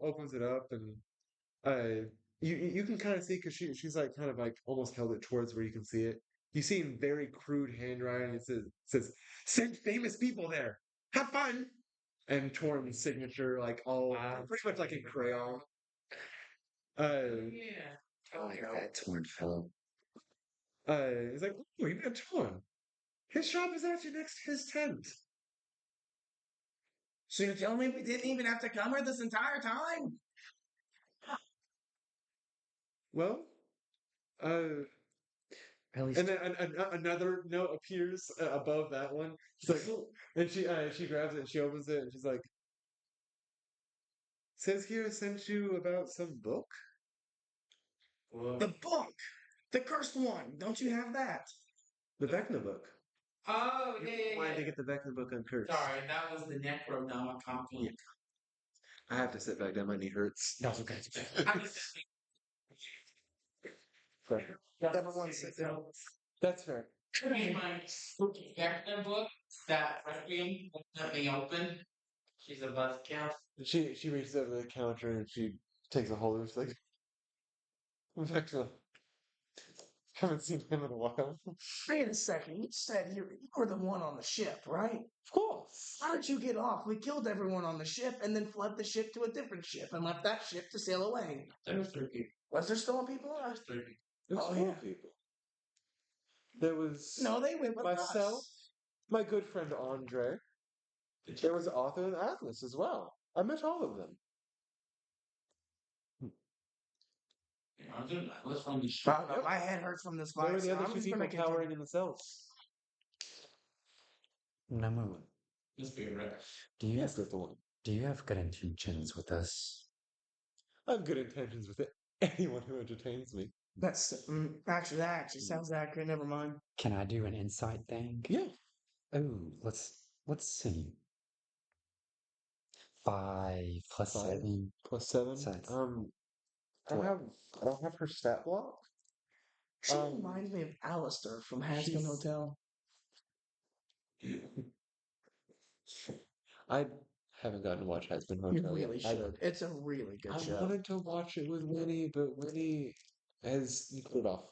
opens it up and you can kind of see because she's like kind of like almost held it towards where you can see it. You see in very crude handwriting. It says send famous people there. Have fun. And Torm's signature like all pretty much like in crayon. Yeah. Oh, you're that torn fellow. He's like, oh, you got Torm. His shop is actually next to his tent. So you're telling me we didn't even have to come here this entire time? Well, uh, At least and then another note appears above that one. She's like, "Oh," and she grabs it and she opens it and she's like, says here sent you about some book. The book! The cursed one! Don't you have that? The Vecna book. Oh, You yeah, yeah, wanted yeah. to get the Vecna book uncursed. Sorry, that was the Necronomicon. I have to sit back down. My knee hurts. no, it's okay. I just Fair. Everyone sit down. That's fair. In my Spectre book, that Requiem let me open. She's a buzzkill. She reaches over the counter and she takes a hold of it. She's like, Vecna, haven't seen him in a while. Wait a second. You said you were the one on the ship, right? Of course. How did you get off? We killed everyone on the ship and then fled the ship to a different ship and left that ship to sail away. There was 3 people. Was there still people on? 3 people. There's Oh, four yeah. people. There was No, they went with myself, us. my good friend Andre. There was Arthur and Atlas as well. I met all of them. Let's find the ship. Oh, no, my head hurts from this There fight, were the so other I'm two just people gonna continue. cowering in the cells. Namu, Let's be right. do you Yes, that's the one. do you have good intentions with us? I have good intentions with anyone who entertains me. That's actually that actually sounds accurate. Never mind. Can I do an insight thing? Yeah. Oh, let's see. 5 plus 5 7. plus 7. So it's I don't have I don't have her stat block. She Um, reminds me of Alistair from Hazbin she's Hotel. I haven't gotten to watch Husband You Hotel yet. really should. It's a really good I show. wanted to watch it with Winnie, but Winnie has put it off.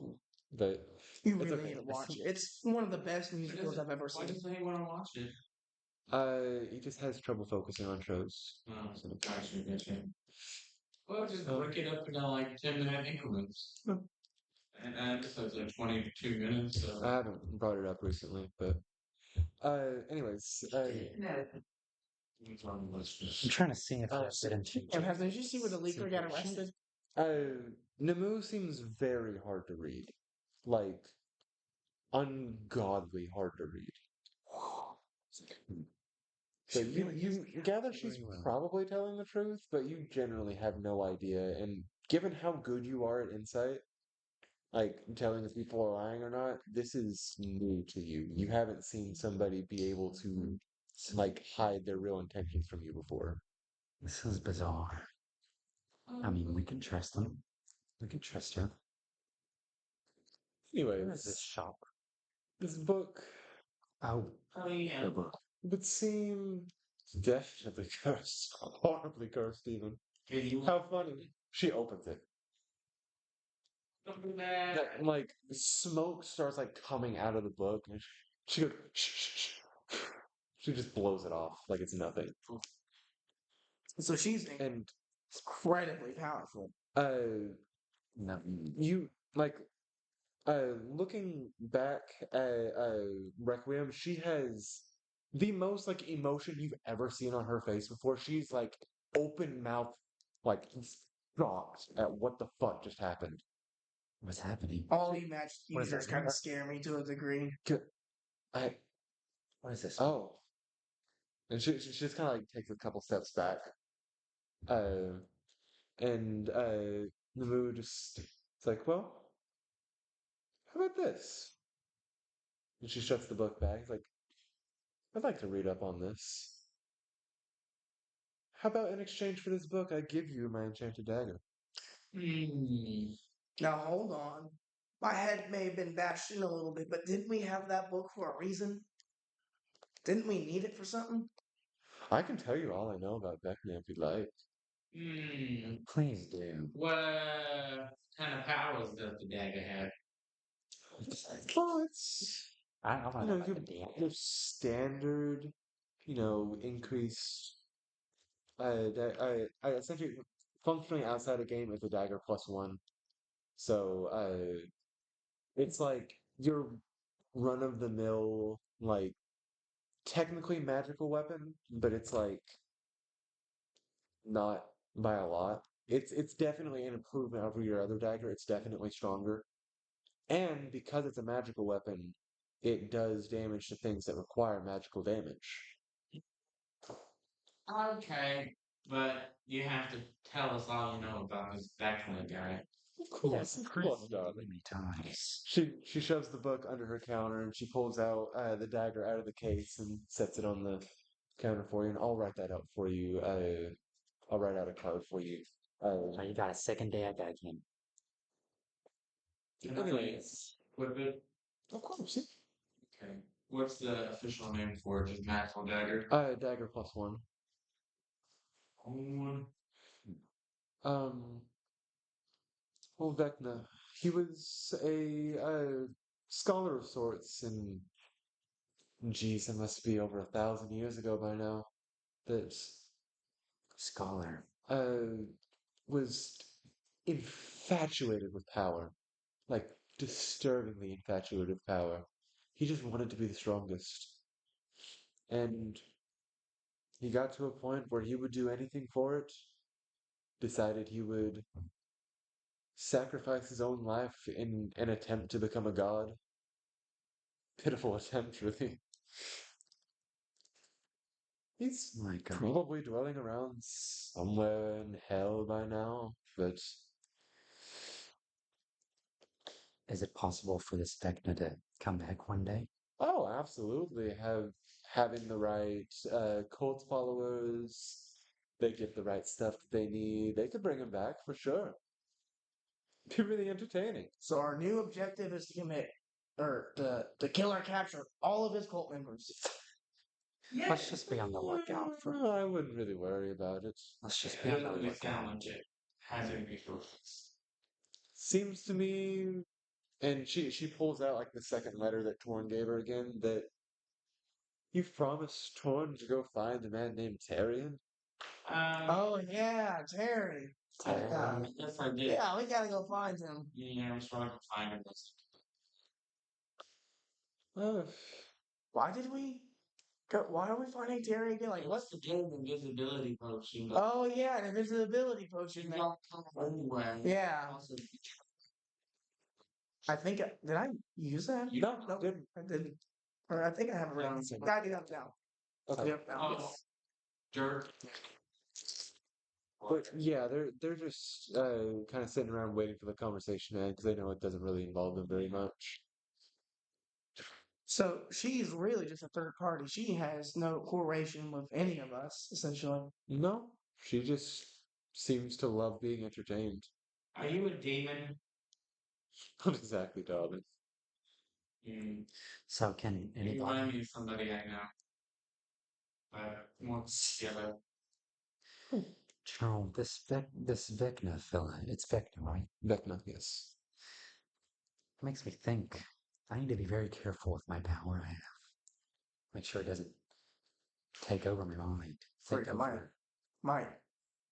But You it's really okay. need to watch it. It's one of the best musicals I've ever Why seen. doesn't he want to watch it? He just has trouble focusing on shows. Oh, gotcha. Well, just Um, break it up into like 10-minute increments. And episode's like 22 minutes, so. I haven't brought it up recently, but anyways, I'm trying to see if there's good And intentions. did you see where the leaker got arrested? Namu seems very hard to read, like ungodly hard to read. So She really is. you gather she's Very well. probably telling the truth, but you generally have no idea. And given how good you are at insight, like telling if people are lying or not, this is new to you. You haven't seen somebody be able to like hide their real intentions from you before. This is bizarre. I mean, we can trust them. We can trust her. Where is this Anyways, shop? this book Oh, Oh, yeah. would seem definitely cursed, horribly cursed even. Can you How funny. She opens it. open that? Like smoke starts like coming out of the book, and she goes, shh, shh, shh. She just blows it off like it's nothing. So she's And incredibly powerful. no. you like looking back at Requiem, she has the most like emotion you've ever seen on her face before. She's like open mouth, like shocked at what the fuck just happened. What's happening? All the match What is users that? kind of scare me to a degree. I What is this? oh, and she just kind of like takes a couple steps back. Uh, and the mood just it's like, well, how about this? And she shuts the book back. It's like, I'd like to read up on this. How about in exchange for this book, I give you my enchanted dagger? Now hold on. My head may have been bashed in a little bit, but didn't we have that book for a reason? Didn't we need it for something? I can tell you all I know about Vecna if you'd like. Please do. What kind of powers does the dagger have? Well, it's I want to know about the your DM. standard, increase. I essentially functioning outside a game is a dagger +1. So it's like your run of the mill, like technically magical weapon, but it's like not by a lot. It's definitely an improvement over your other dagger. It's definitely stronger. And because it's a magical weapon, it does damage to things that require magical damage. Okay, but you have to tell us all you know about this Beckley guy. Yes, Of pretty course, darling. many times. She shoves the book under her counter and she pulls out the dagger out of the case and sets it on the counter for you. And I'll write that out for you. I'll write out a card for you. Oh, you got a second day at that game. Anyways, with it. Of course. Okay. What's the official name for it? Just magical dagger? Dagger +1. Only one. Um, well, Vecna, he was a scholar of sorts, and geez, it must be over 1,000 years ago by now. That Scholar. was infatuated with power, like disturbingly infatuated with power. He just wanted to be the strongest, and he got to a point where he would do anything for it. Decided he would sacrifice his own life in an attempt to become a god. Pitiful attempt, really. He's My God. probably dwelling around somewhere in hell by now, but Is it possible for this Vecna to come back one day? oh, absolutely. Having the right cult followers, they get the right stuff that they need. They could bring him back for sure. Be really entertaining. So our new objective is to commit, or to kill or capture all of his cult members. Let's just be on the lookout for. I wouldn't really worry about it. Let's just It be on the doesn't really sound lookout. like it has any resources. Seems to me, and she pulls out like the second letter that Torn gave her again. That you've promised Torn to go find a man named Tarion. Oh yeah, Terry. Yes, I did. Yeah, we gotta go find him. Yeah, I'm trying to find him. Uh, Why did we go? Why are we finding Terry again? Like Like, what? what's the deal with invisibility potion? Oh yeah, an invisibility potion. You Man. don't come anywhere. Yeah, Also, I think did I use that? no, No, didn't. I didn't. Or I think I have it written. I do have it down. Okay. Yep, now. oh, jerk. But yeah, they're just kind of sitting around waiting for the conversation to end because they know it doesn't really involve them very much. So she's really just a third party. She has no correlation with any of us, essentially. No, she just seems to love being entertained. Are you a demon? Not exactly, darling. Mm. So can You anybody? remind me of somebody I know. More skilled. General, this Vecna fella, it's Vecna, right? Vecna, yes. Makes me think I need to be very careful with my power I have. Make sure it doesn't take over my mind. Or Take it might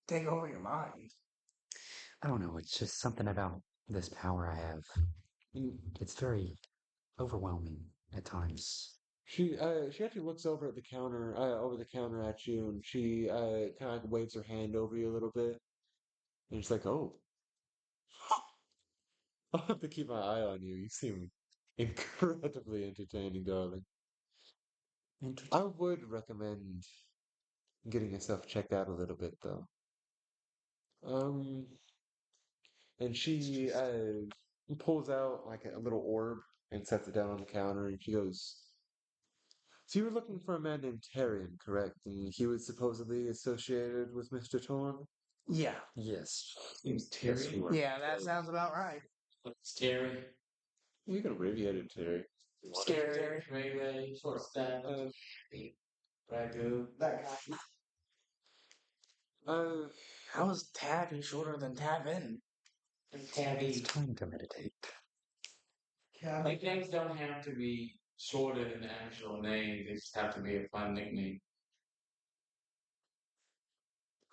take over your mind. I don't know. It's just something about this power I have. Mm, It's very overwhelming at times. she actually looks over the counter at you, and she kind of waves her hand over you a little bit, and it's like, oh, I'll have to keep my eye on you. You seem incredibly entertaining, darling. I would recommend getting yourself checked out a little bit, though. Um, and she pulls out like a little orb and sets it down on the counter, and she goes, "So you were looking for a man named Tarion, correct? And he was supposedly associated with Mr. Torn?" Yeah. Yes. Seems Yes, Terry. we were. Yeah, that sounds about right. What's Terry? You can abbreviate it, Terry. Scary. Ray, short staff. Ragu. That guy. Uh, How is Tabby shorter than Tavin? It's Tabby. time to meditate. Nicknames don't have to be shorter than the actual name. They just have to be a fun nickname.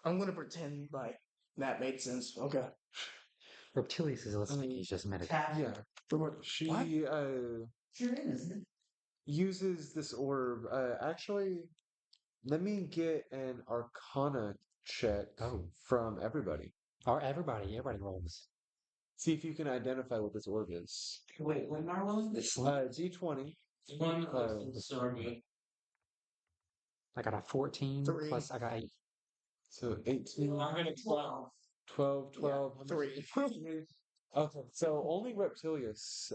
I'm gonna pretend like that made sense. Okay. Reptilius is listening. He's just meditating. yeah. She Sure is. uses this orb. Actually, let me get an Arcana check Oh. from everybody. Or everybody rolls. See if you can identify what this orb is. Wait, what am I rolling? This D20. One Uh, surrogate. I got a 14 Three. plus I got 8. So 18, I'm gonna 12. 12, 12. Three. Okay, so only Reptilius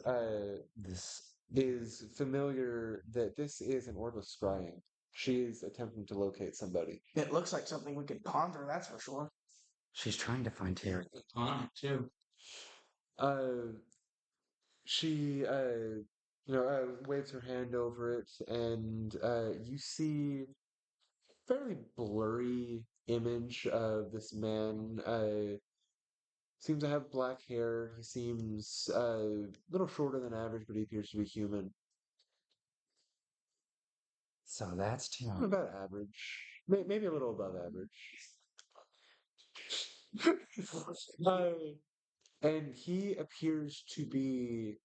This is familiar that this is an orb of scrying. She is attempting to locate somebody. It looks like something we could ponder, that's for sure. she's trying to find Terry. On too. Uh, she waves her hand over it, and you see fairly blurry image of this man. Seems to have black hair. He seems a little shorter than average, but he appears to be human. So that's too. About average, maybe a little above average. Uh, and he appears to be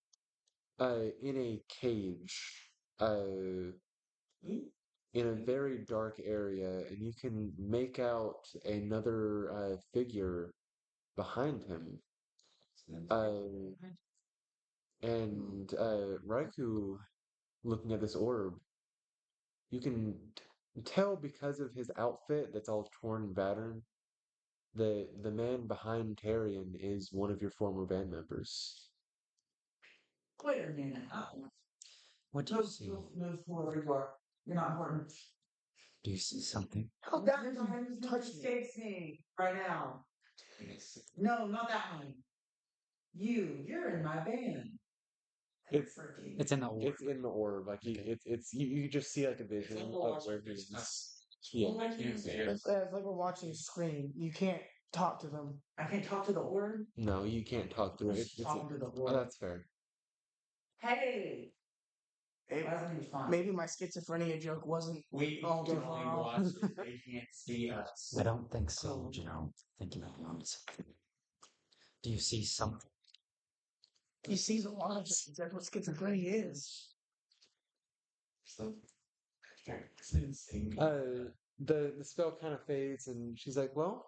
in a cage, in a very dark area, and you can make out another figure behind him. Uh, and Raikou, looking at this orb, you can tell because of his outfit that's all torn and battered, the man behind Tarion is one of your former band members. Wait a minute. What do you Move, see? move forward. You're not important. Do you see something? Oh, that guy who's touch me right now. No, not that one. You're in my band. It's It's in the orb. it's in the orb. Like it's you just see like a vision of where he is. Yeah. It's like we're watching Scream. You can't talk to them. I can't talk to the orb. No, you can't talk through it. Talk to the Oh, orb. that's fair. Hey, Maybe, wasn't he fun? maybe my schizophrenia joke wasn't We all too can far only off. watch it. They can't see us. I don't think so, Thinking about it. Do you see something? He sees a lot of things. That's what schizophrenia is. The spell kind of fades, and she's like, "Well,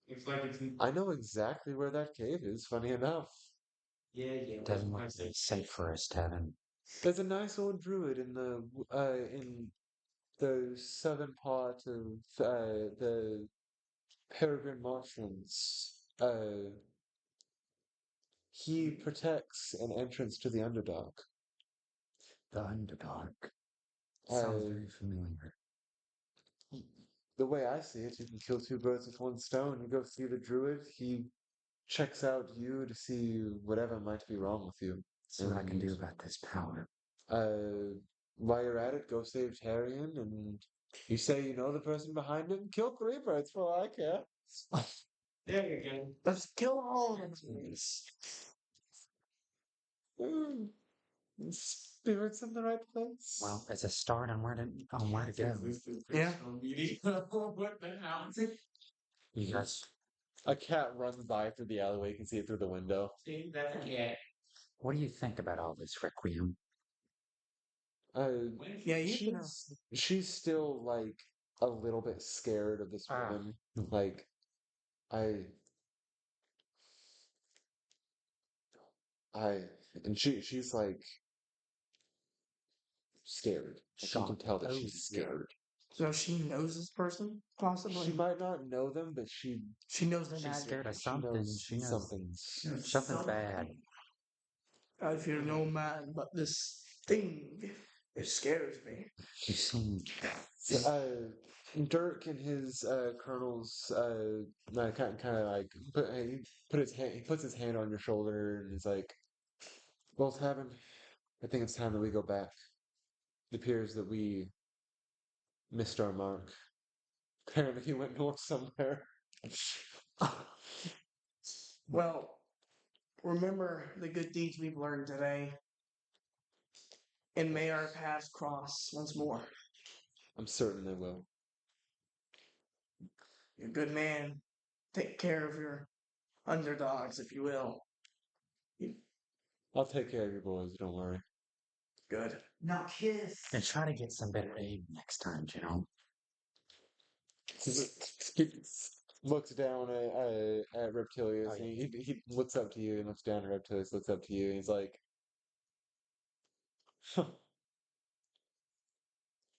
It's like it's I know exactly where that cave is. Funny enough, Doesn't look very safe for us, Tevin. there's a nice old druid in the southern part of the Peregrine Marshlands. He protects an entrance to the Underdark. The Underdark. Sounds Uh, very familiar. the way I see it, you can kill two birds with one stone. You go see the druid, he checks out you to see whatever might be wrong with you. See what I can do about this power. While you're at it, go save Tarion, and you say you know the person behind him. Kill three birds for all I care. there you go. Let's kill all of them. Spirits in the right place. Well, it's a start on where to go. Yeah. What the hell? You guys, A cat runs by through the alleyway. You can see it through the window. See, that's a cat. what do you think about all this, Requiem? Yeah, you can. She's still like a little bit scared of this woman. Like, I, I, and she's like scared. Like, you can Shocked. tell that Oh, she's scared. So she knows this person, possibly. She might not know them, but she knows their She's magic. scared of she something. knows She knows something's something's bad. I fear no man, but this thing, it scares me. You seem So, Dirk and his colonels kind of like he puts his hand on your shoulder and he's like, "Well, Tavin, I think it's time that we go back. It appears that we missed our mark. Apparently, he went north somewhere." Well, remember the good deeds we've learned today, and may our paths cross once more. I'm certain they will. You're a good man. Take care of your underdogs, if you will. I'll take care of you boys. Don't worry. Good. Now kiss. and try to get some better aim next time. He looks down at Reptilius. Oh, And yeah. he looks up to you and looks down at Reptilius. Looks up to you and he's like, "Huh,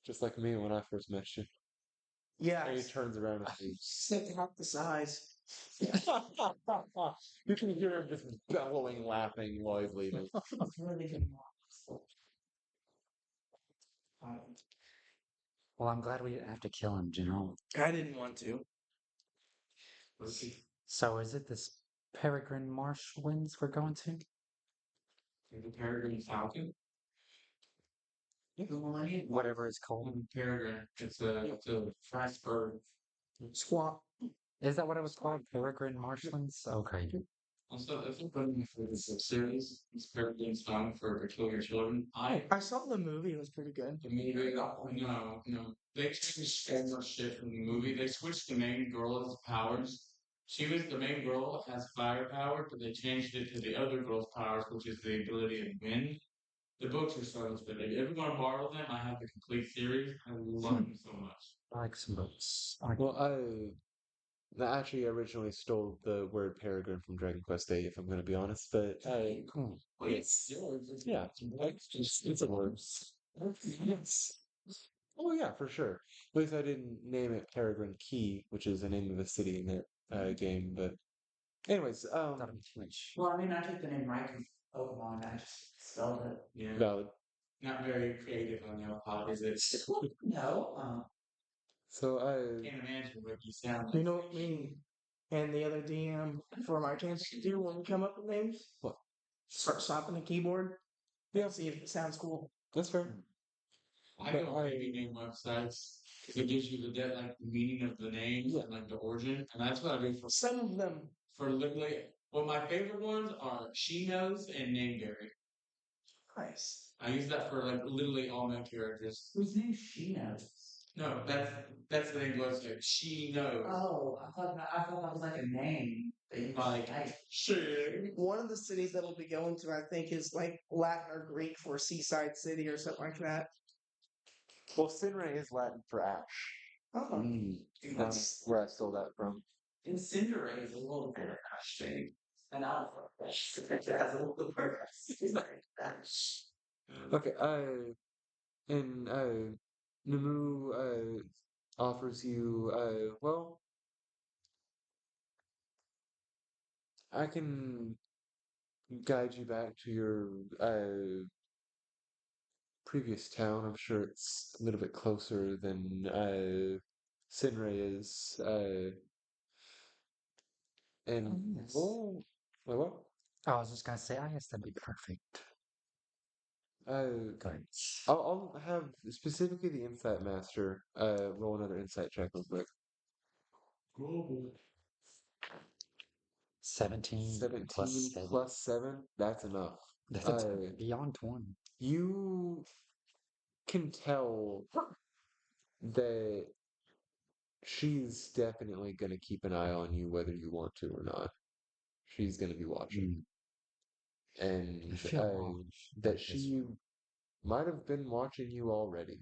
just like me when I first met you." Yeah. And he turns around and leaves. Sit out the size. You can hear him just bellowing, laughing while he's leaving. Really good. Well, I'm glad we didn't have to kill him, I didn't want to. So is it this Peregrine Marshlands we're going to? The Peregrine Falcon. Whatever it's called. Peregrine. It's a fast bird. Squawk. Is that what it was called? Peregrine Marshlands? Okay. Also, I think one for this series is Peregrine's Falcon for Peculiar Children. I saw the movie. It was pretty good. The movie, no. They changed so much shit from the movie. They switched the main girl's powers. The main girl has firepower, but they changed it to the other girl's powers, which is the ability to win. The books are so much better. If you ever want to borrow them, I have the complete series. I love them so much. I like some books. Well, I actually originally stole the word peregrine from Dragon Quest VIII, if I'm going to be honest. But Wait, yeah, it's a word. Yes. Oh yeah, for sure. At least I didn't name it Peregrine Key, which is the name of a city in that game. But anyways, That'd be too much. Well, I mean, I took the name right from Pokemon. I just spelled it. Yeah. valid. Not very creative on your part, is it? No. So Can't imagine what you sound like. You know what me and the other DM for my chance to do when we come up with names? What? Start slapping the keyboard. Yeah. See if it sounds cool. that's fair. I go on baby name websites because it gives you the meaning of the names and like the origin, and that's what I do Some of them. for literally. Well, my favorite ones are She Knows and Nameberry. Nice. I use that for like literally all my characters. Whose name she knows? No, that's the name website. She Knows. Oh, I thought that was like a name. That you Like she. One of the cities that we'll be going to, I think, is like Latin or Greek for Seaside City or something like that. Well, Sinray is Latin for ash. Oh, That's where I stole that from. Incinerate is a little bit of a thing. And Alpha. It has a little purpose. Okay, and Namu offers you well, I can guide you back to your previous town. I'm sure it's a little bit closer than Sinray is. And yes. well, what? I was just gonna say, I guess that'd be perfect. Good. I'll have specifically the Insight Master roll another insight check real quick. 17 17 plus 7. plus 7, that's enough. That's beyond 20. You can tell that she's definitely going to keep an eye on you whether you want to or not. She's going to be watching. And I feel wrong that about this. she might have been watching you already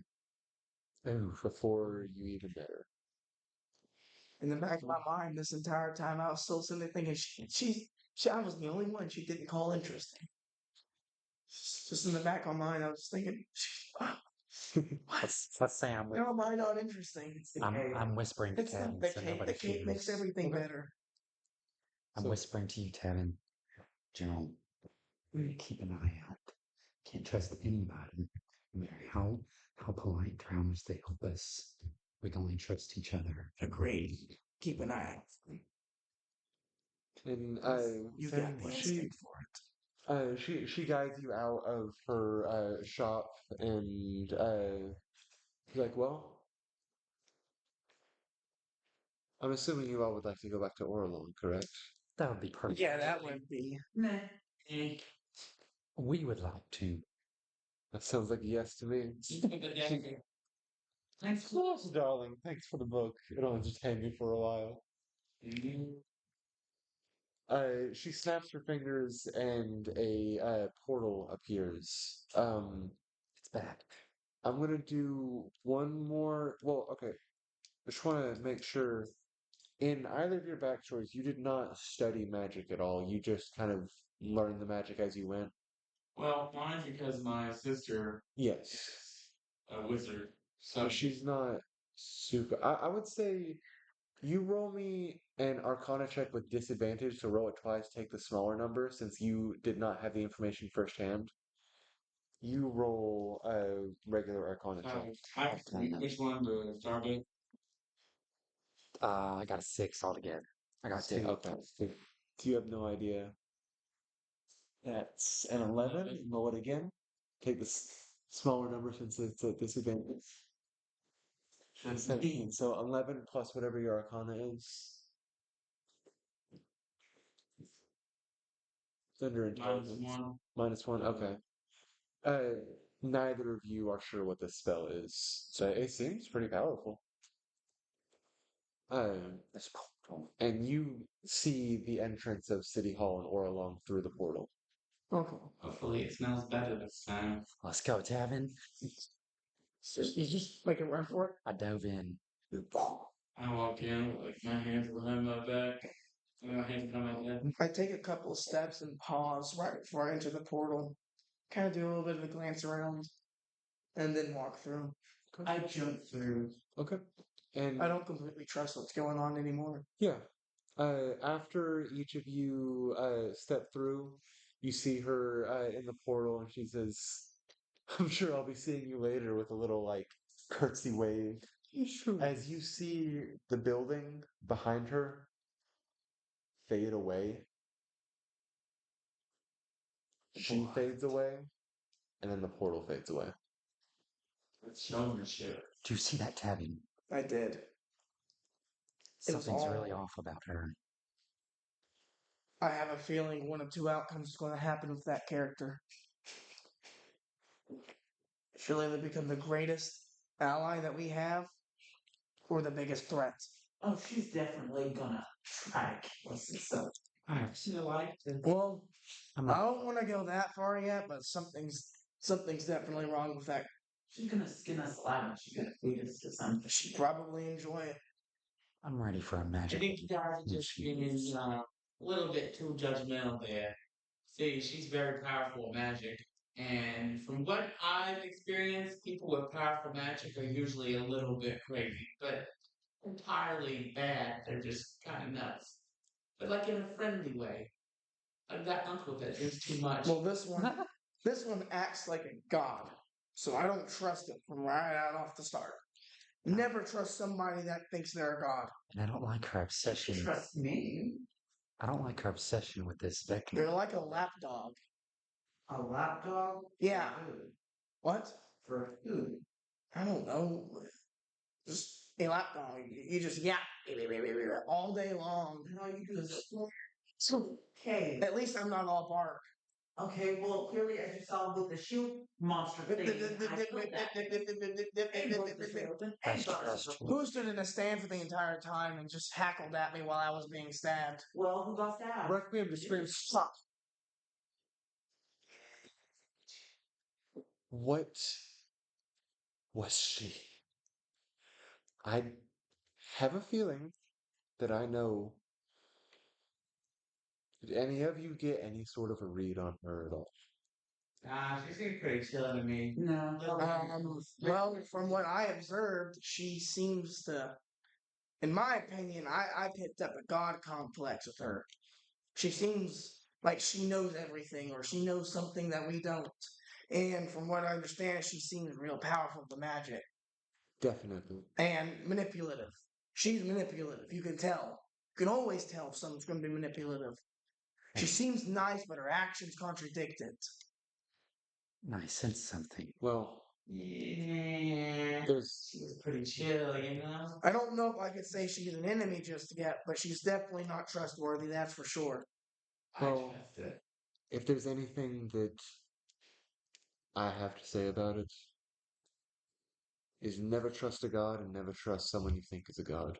Oh, before you even met her. in the back of my mind, this entire time, I was still sitting there thinking, I was the only one she didn't call interesting. Just in the back of my mind, I was thinking, let's say how am I not interesting? I'm whispering to It's Tevin the so cape. nobody The cape makes hears. everything better. I'm whispering to you, Tevin. Joe, keep an eye out. Can't trust anybody. No matter how polite or how much they help us, we can only trust each other. Agreed. Keep an eye out. And You then got the instinct for it. she guides you out of her shop and like, well, I'm assuming you all would like to go back to Orlon, correct? That would be perfect. Yeah, that would be. Meh. We would like to. That sounds like a yes to me. Thanks. Yes, darling. Thanks for the book. It'll entertain me for a while. She snaps her fingers and a portal appears. It's back. I'm gonna do one more. Well, okay. I just want to make sure. In either of your backstories, you did not study magic at all. You just kind of learned the magic as you went. Well, mine because my sister Yes. is a wizard. So she's not super. I would say you roll me an Arcana check with disadvantage, so roll it twice, take the smaller number, since you did not have the information firsthand. You roll a regular Arcana check. Which one? The Stargate? I got a 6 altogether. I got 2. Okay. So you have no idea. That's an 11. Roll it again. Take the smaller number since it's a disadvantage. 17. So 11 plus whatever your arcana is. It's under intelligence. -1. -1. Okay. Uh, Neither of you are sure what this spell is. So it seems pretty powerful. This portal. And you see the entrance of City Hall in Oralong through the portal. Okay. Hopefully it smells better this time. Let's go, Tavin. You just make a run for it. I dove in. I walk in with like my hands behind my back and my hands behind my head. I take a couple of steps and pause right before I enter the portal. Kind of do a little bit of a glance around, and then walk through. I jump through. Okay. And I don't completely trust what's going on anymore. yeah. After each of you step through, you see her in the portal, and she says, "I'm sure I'll be seeing you later," with a little like curtsy wave. As you see the building behind her fade away, she fades away, and then the portal fades away. It's showmanship. Do you see that, Tavin? I did. It was Something's all- really off about her. I have a feeling one of two outcomes is going to happen with that character. She'll either become the greatest ally that we have, or the biggest threat. Oh, she's definitely gonna try to kill us. So Alright. Well, I'm I not. don't want to go that far yet, but something's definitely wrong with that. she's gonna skin us alive and she's gonna feed us to something. She'd probably enjoy it. I'm ready for a I magic. think you guys are just being a little bit too judgmental there. See, she's very powerful at magic. And from what I've experienced, people with powerful magic are usually a little bit crazy, but entirely bad. They're just kind of nuts. But like in a friendly way. Like that uncle that drinks too much. Well, this one acts like a god, so I don't trust it from right out off the start. Never trust somebody that thinks they're a god. And I don't like her obsession. Trust me. I don't like her obsession with this Becky. They're like a lapdog. A lapdog? Yeah. For food. What? For food. I don't know. Just a lapdog. You just yap all day long. And all you do is So, okay. at least I'm not all bark. Okay, well clearly as you saw with the shield monster thing, I killed that. And broke the skeleton and got us. Who stood in a stand for the entire time and just hackled at me while I was being stabbed? Well, who got stabbed? Requiem to Scream. Fuck. What was she? I have a feeling that I know. Did any of you get any sort of a read on her at all? She seems pretty chill to me. No. Well, from what I observed, she seems to, in my opinion, I picked up a god complex with her. She seems like she knows everything, or she knows something that we don't. And from what I understand, she seems real powerful with the magic Definitely. and manipulative. She's manipulative. You can tell. You can always tell if someone's going to be manipulative. She seems nice, but her actions contradict it. I sense something. Well, Yeah. there's She was pretty chill, you know? I don't know if I could say she's an enemy just yet, but she's definitely not trustworthy, that's for sure. Well, I trust it. if there's anything that I have to say about it, is never trust a god and never trust someone you think is a god.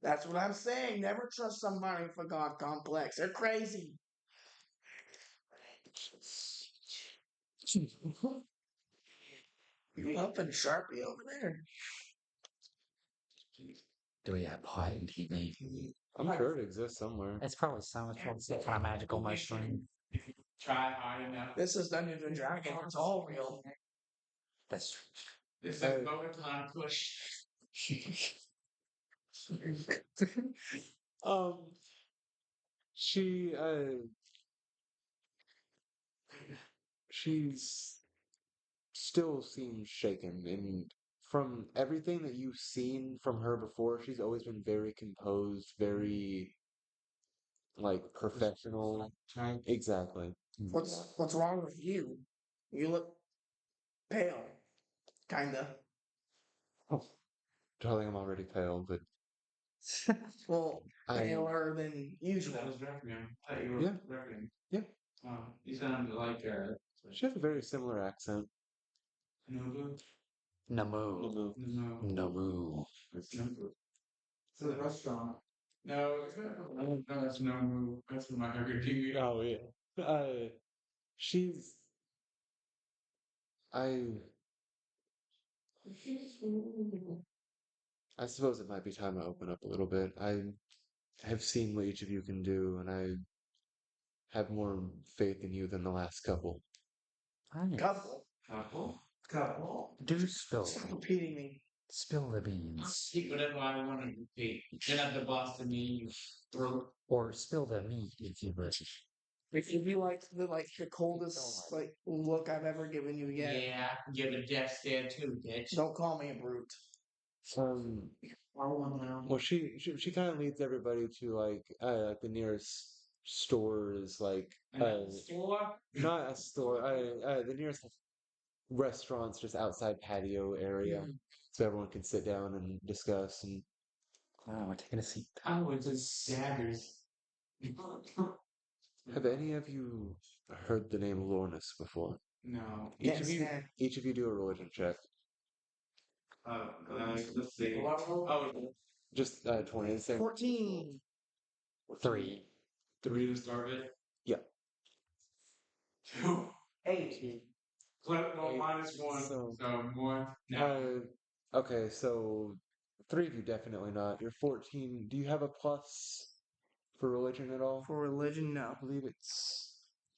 That's what I'm saying. Never trust somebody with a god complex. They're crazy. You helping Sharpie over there? Do we have pot and heat me? I'm sure it exists somewhere. It's probably some kind of magical mushroom. If you try hard enough. This is Dungeons and Dragons. It's all real. That's This is Uh, Bogaton push. Um, she she's still seems shaken, and from everything that you've seen from her before, she's always been very composed, very like professional. Type. Exactly. What's wrong with you? You look pale, kinda. Oh, darling, I'm already pale, but Well, I paler than That usual. was Requiem. I thought you were Yeah. Requiem. Yeah. You sounded like she has a very similar accent. Nobu. Namu. Namu. No. Namu. Nobu. It's a restaurant. No, no, that's Nobu. That's from my Hunger TV. Oh yeah. She's I I suppose it might be time to open up a little bit. I have seen what each of you can do, and I have more faith in you than the last couple. Nice. Couple. Couple. Do spill. Stop repeating me. Spill the beans. Speak whatever I want to repeat. You're not the boss to me, you throat. Or spill the meat if you wish. If you like the coldest look I've ever given you yet, Yeah, give a death stare too, bitch. don't call me a brute. Um, well, she kind of leads everybody to like the nearest store is like Store? not a store, the nearest restaurant's just outside patio area, so everyone can sit down and discuss. And Oh, we're taking a seat. I was just daggers. have any of you heard the name Lornas before? No. Each of you do a religion check. Let's see. Oh, Just 20. The same. 14. 3. 3 to start it. Yeah. 2. 8. Clip, no, -1. So- So 1. No. Okay, so 3 of you definitely not. You're 14. Do you have a plus for religion at all? For religion, I no. believe it's.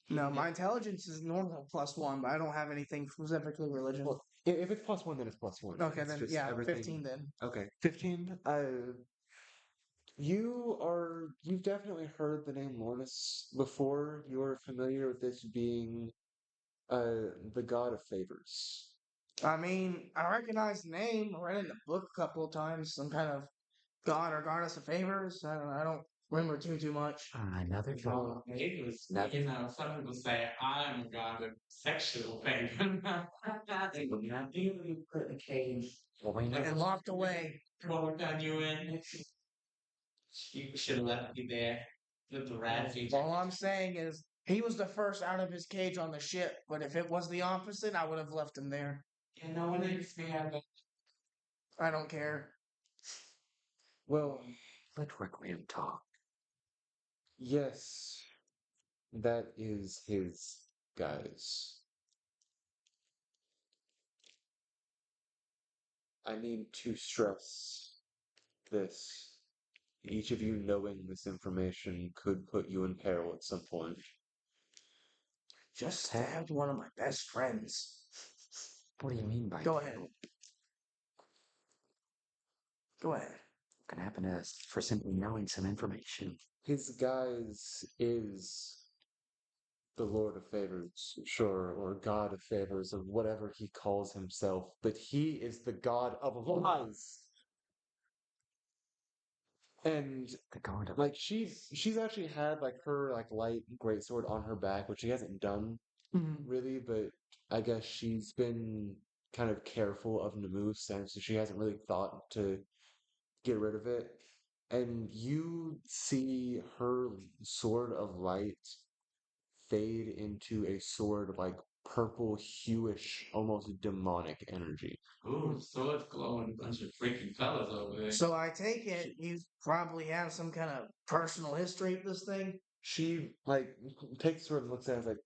No, my intelligence is normal +1, but I don't have anything specifically religion. Well, if it's +1, then it's +1. Okay, It's then just yeah, everything. 15 then. Okay, 15. You've definitely heard the name Lornas before. You're familiar with this being the god of favors. I mean, I recognize the name. I read it in the book a couple of times. Some kind of god or goddess of favors. I don't remember too much. Another Well, it was, some people say I'm a god of sexual favor. You put in a cage. Well, we know. And locked away. What done you in? You should have left me there. The rat feature. All I'm saying is he was the first out of his cage on the ship, but if it was the opposite, I would have left him there. Yeah, no one makes me have I don't care. Well, Let Requiem talk. yes, that is his, guys. I need to stress this. Each of you knowing this information could put you in peril at some point. Just stabbed one of my best friends. What do you mean by Go that? ahead. Go ahead. What can happen to us for simply knowing some information? His guise is the Lord of Favors, sure, or God of Favors, or whatever he calls himself, but he is the God of lies. And The god of like she's actually had like her like light greatsword on her back, which she hasn't done really, but I guess she's been kind of careful of Namus, and so she hasn't really thought to get rid of it. And you see her sword of light fade into a sword of like purple hueish, almost demonic energy. Ooh, so it's glowing. Bunch of freaking fellas over there. So I take it you probably have some kind of personal history with this thing? She like takes the sword and looks at it and is like,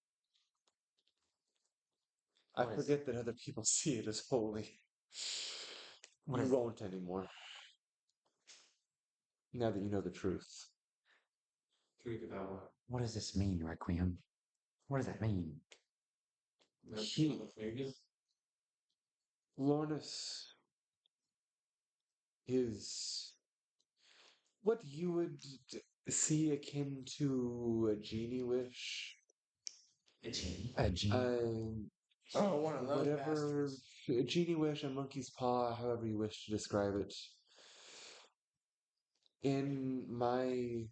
I What is forget that other people see it as holy. What You is- won't anymore. Now that you know the truth. Truth about what? What does this mean, Requiem? What does that mean? The figures? Lornas is what you would see akin to a genie wish. A genie. A genie. Oh, one of those Whatever, bastards. a genie wish, a monkey's paw, however you wish to describe it. In my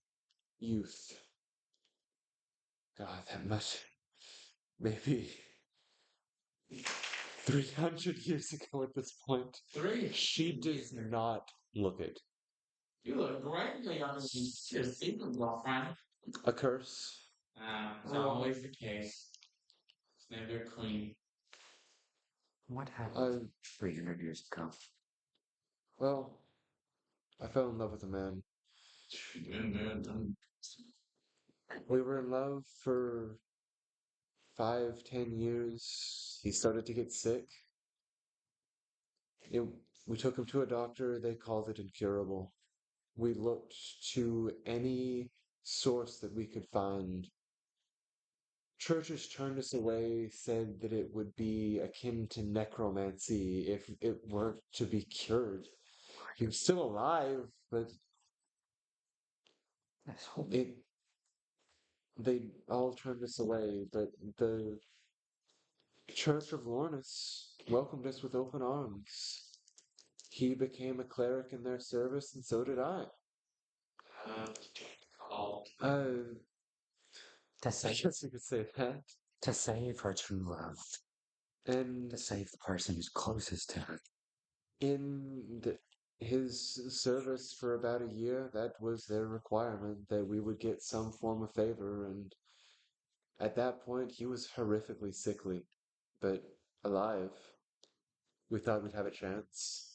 youth, God, that must maybe 300 years ago at this point. She does not look it. You look greatly on your secret, girlfriend. A curse. It's always the case. It's never clean. What I, happened 300 years ago? well, I fell in love with a man. We were in love for 5, 10 years. He started to get sick. It, we took him to a doctor. They called it incurable. We looked to any source that we could find. Churches turned us away, said that it would be akin to necromancy if it were to be cured. He was still alive, but This whole it they all turned us away. But the Church of Lornas welcomed us with open arms. He became a cleric in their service, and so did I. Called. to I save guess you could say that. to save her true love, And to save the person who's closest to her. in his service for about a year, that was their requirement, that we would get some form of favor. And at that point, he was horrifically sickly, but alive. We thought we'd have a chance.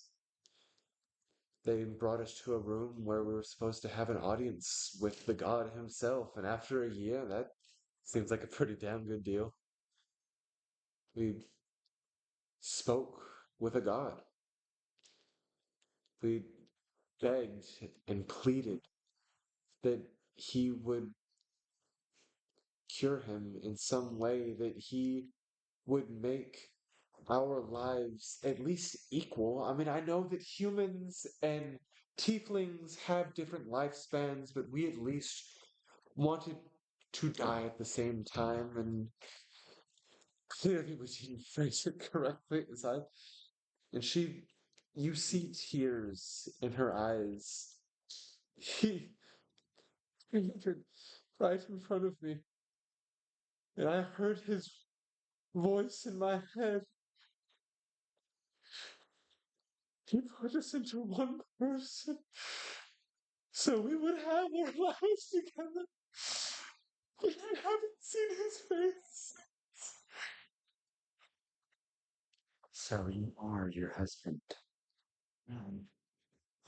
They brought us to a room where we were supposed to have an audience with the god himself, and after a year, that seems like a pretty damn good deal. We spoke with a god. We begged and pleaded that he would cure him in some way, that he would make our lives at least equal. I mean, I know that humans and tieflings have different lifespans, but we at least wanted to die at the same time, and clearly we didn't phrase it correctly. And you see tears in her eyes. He entered right in front of me, and I heard his voice in my head. He put us into one person so we would have our lives together. But I haven't seen his face. So you are your husband.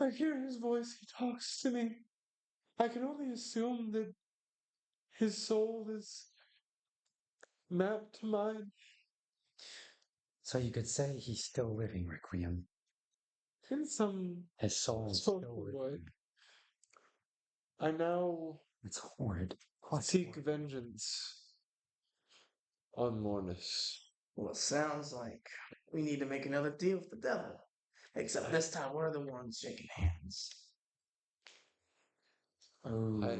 I hear his voice, he talks to me. I can only assume that his soul is mapped to mine So you could say he's still living, Requiem. in some His soul is sort still of way. living. I now It's horrid. What's seek horrid? vengeance on Lornas. Well, it sounds like we need to make another deal with the devil. Except this time we're the ones shaking hands. I,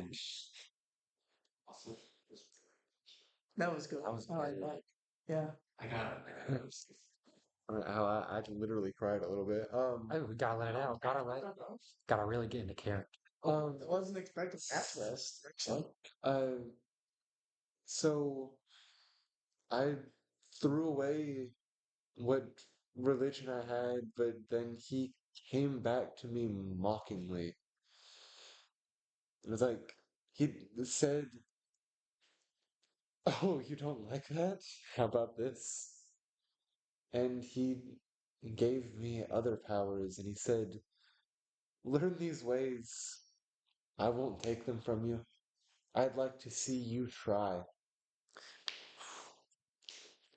That was good. That was I like good. that. Yeah. I got it. I literally cried a little bit. Oh, we gotta let it out. Gotta really get into character. I wasn't expecting that twist, actually. uh, so I threw away what religion I had, but then he came back to me mockingly. It was like, he said, "Oh, you don't like that? How about this?" And he gave me other powers, and he said, "Learn these ways. I won't take them from you. I'd like to see you try."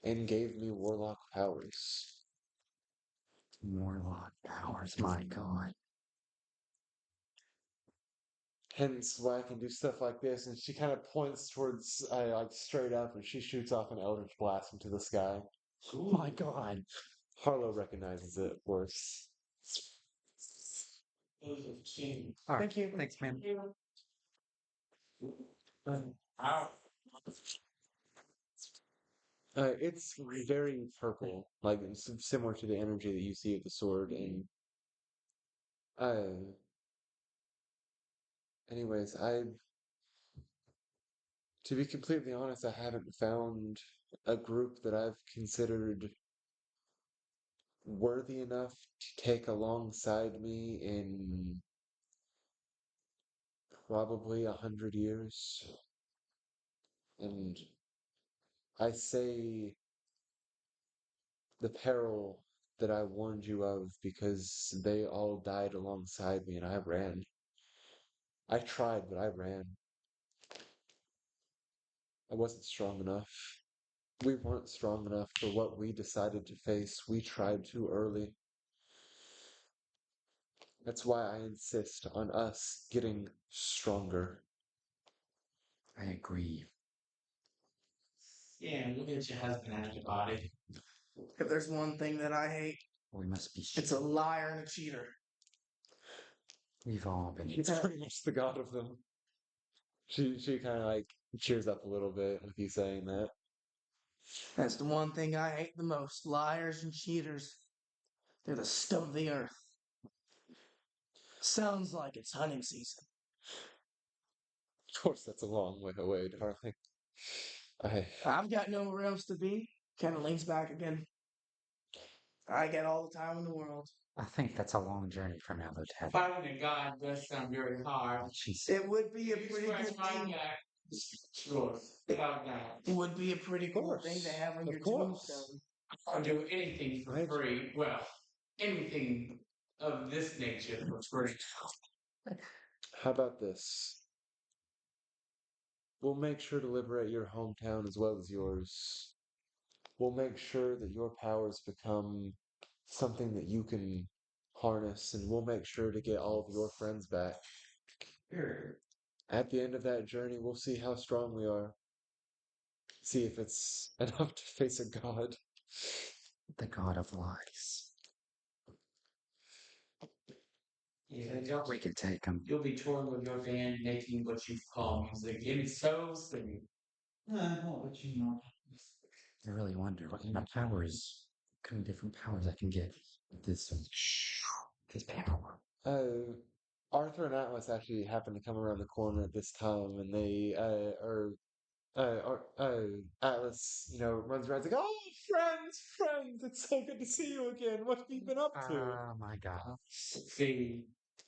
And gave me warlock powers. Warlock powers, my god. Hence why I can do stuff like this. And she kind of points towards, like straight up, and she shoots off an eldritch blast into the sky. Oh my god. Harlow recognizes it, of course. Alright, Thank you. thanks, man. Ow. It's very purple, like it's similar to the energy that you see with the sword. And anyways, I To be completely honest, I haven't found a group that I've considered worthy enough to take alongside me in probably 100 years. And I say the peril that I warned you of because they all died alongside me and I ran. I tried, but I ran. I wasn't strong enough. We weren't strong enough for what we decided to face. We tried too early. That's why I insist on us getting stronger. I agree. Yeah, look at your husband at your body. If there's one thing that I hate, We must be it's a liar and a cheater. We've all been. It's pretty much the god of them. She kind of like cheers up a little bit with you saying that. That's the one thing I hate the most. Liars and cheaters. They're the scum of the earth. Sounds like it's hunting season. Of course, that's a long way away, darling. I I've got nowhere else to be. Kind of leans back again. I get all the time in the world. I think that's a long journey from now, Lieutenant. Fighting a god does sound very hard. She said, It would be a You pretty scratch good my thing. back. Sure. Without that. It would be a pretty Of cool thing to course. have on Of your course. tombstone. I'll do anything for Right. free. Well, anything of this nature for free. How about this? We'll make sure to liberate your hometown as well as yours. We'll make sure that your powers become something that you can harness, and we'll make sure to get all of your friends back. At the end of that journey, we'll see how strong we are. See if it's enough to face a god. the god of lies. Yeah, We can take him. you'll be touring with your band making what you call music. It's so sweet. I'll let you know. I really wonder what kind of different powers I can get with this power. Arthur and Atlas actually happen to come around the corner at this time, and they Atlas, runs around like, "Oh, friends, it's so good to see you again. What have you been up to?" Oh my god. See,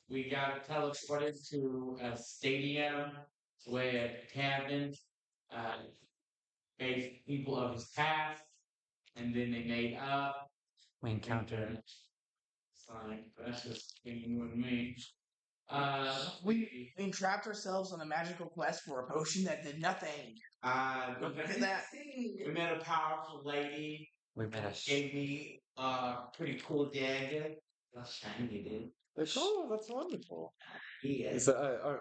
we got teleported to a stadium where Cabin made people of his past, and then they made up. We encountered. It's like, that's just between you and me. We trapped ourselves on a magical quest for a potion that did nothing. Look at that. We met a powerful lady. We met a Gave me a pretty cool dagger. That's shiny, dude. Like, oh, that's wonderful. Yes. So,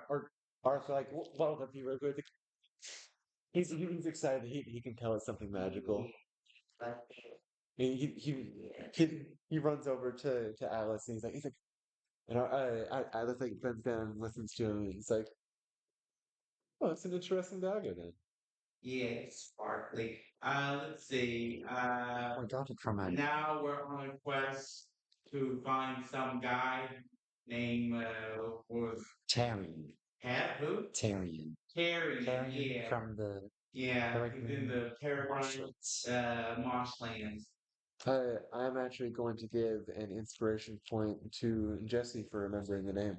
Arthur, like, well done, you were good. He's excited. He can tell it's something magical. He runs over to Alice and he's like, and Alice like bends down and listens to him. And he's like, oh, it's an interesting dagger then. Yes, sparkly. Let's see. We got it from a Now we're on a quest to find some guy named was Tyrion. Who? Tyrion. Terry. Tyrion Yeah. from the Yeah, he's in the Peregrine Marshlands. marshlands. I'm actually going to give an inspiration point to Jesse for remembering the name.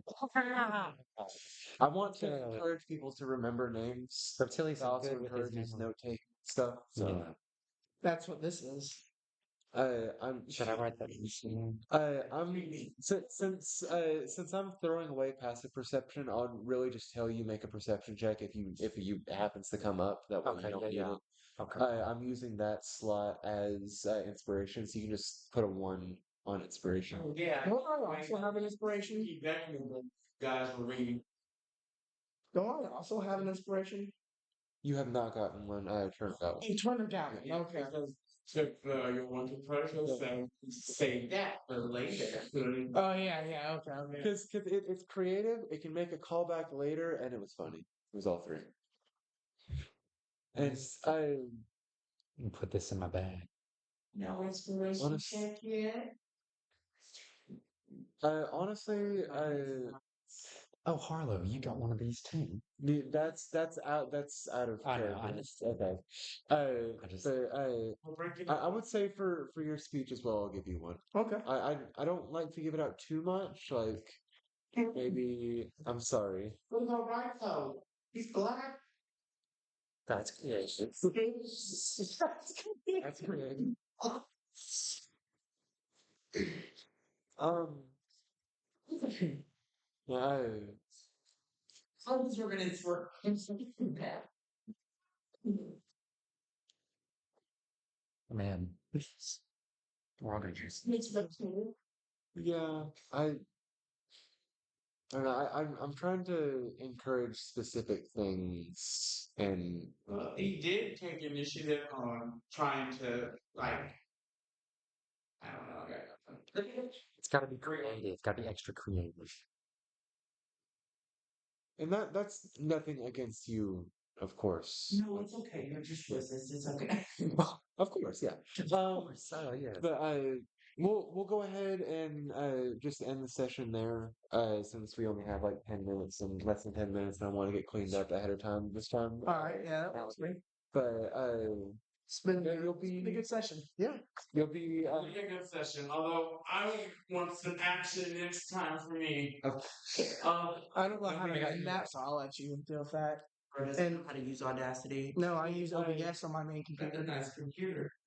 I want to encourage people to remember names. Reptilius I is also good with his encourages memory. note taking stuff. So Yeah. That's what this is. Should I write that in? I'm since I'm throwing away passive perception, I'll really just tell you make a perception check if you happens to come up. That way Okay, you don't yeah, need yeah. it. Okay. I'm using that slot as inspiration, so you can just put a 1 on inspiration. Yeah. Don't I also have an inspiration? Guys were reading. Don't I also have an inspiration? You have not gotten one. Turn got one. You turned it down. Okay. Took your one to purchase and save that for later. Oh yeah, okay. Because it's creative, it can make a callback later, and it was funny. It was all 3. And Put this in my bag. No inspiration check yet. honestly, Oh, Harlow, you got one of these too. That's out of I know, character. I just, Okay. I just, But We'll break it I would say for your speech as well, I'll give you one. Okay. I don't like to give it out too much. Like maybe I'm sorry. What about right though? He's black. that's good. That's good. Um. I, Funds organized for that. Man, we're all gonna use yeah. I don't know, I'm trying to encourage specific things and Well, he did take initiative on trying to like I don't know. I got nothing. It's gotta be creative. It's gotta be extra creative. that's nothing against you, of course. No, it's okay. You're just business. It's okay. Of course, yeah. So yes. But we'll go ahead and just end the session there. Since we only have like 10 minutes and less than 10 minutes, and I want to get cleaned up ahead of time this time. All right. Yeah, that was great. But It's been, you'll it's been a good session. Yeah. you'll be It'll be a good session. Although I want some action next time for me. I don't know how to Okay. end that, so I'll let you deal with that. Or does And- know how to use Audacity? No, I use OBS on my main That's a computer. nice computer.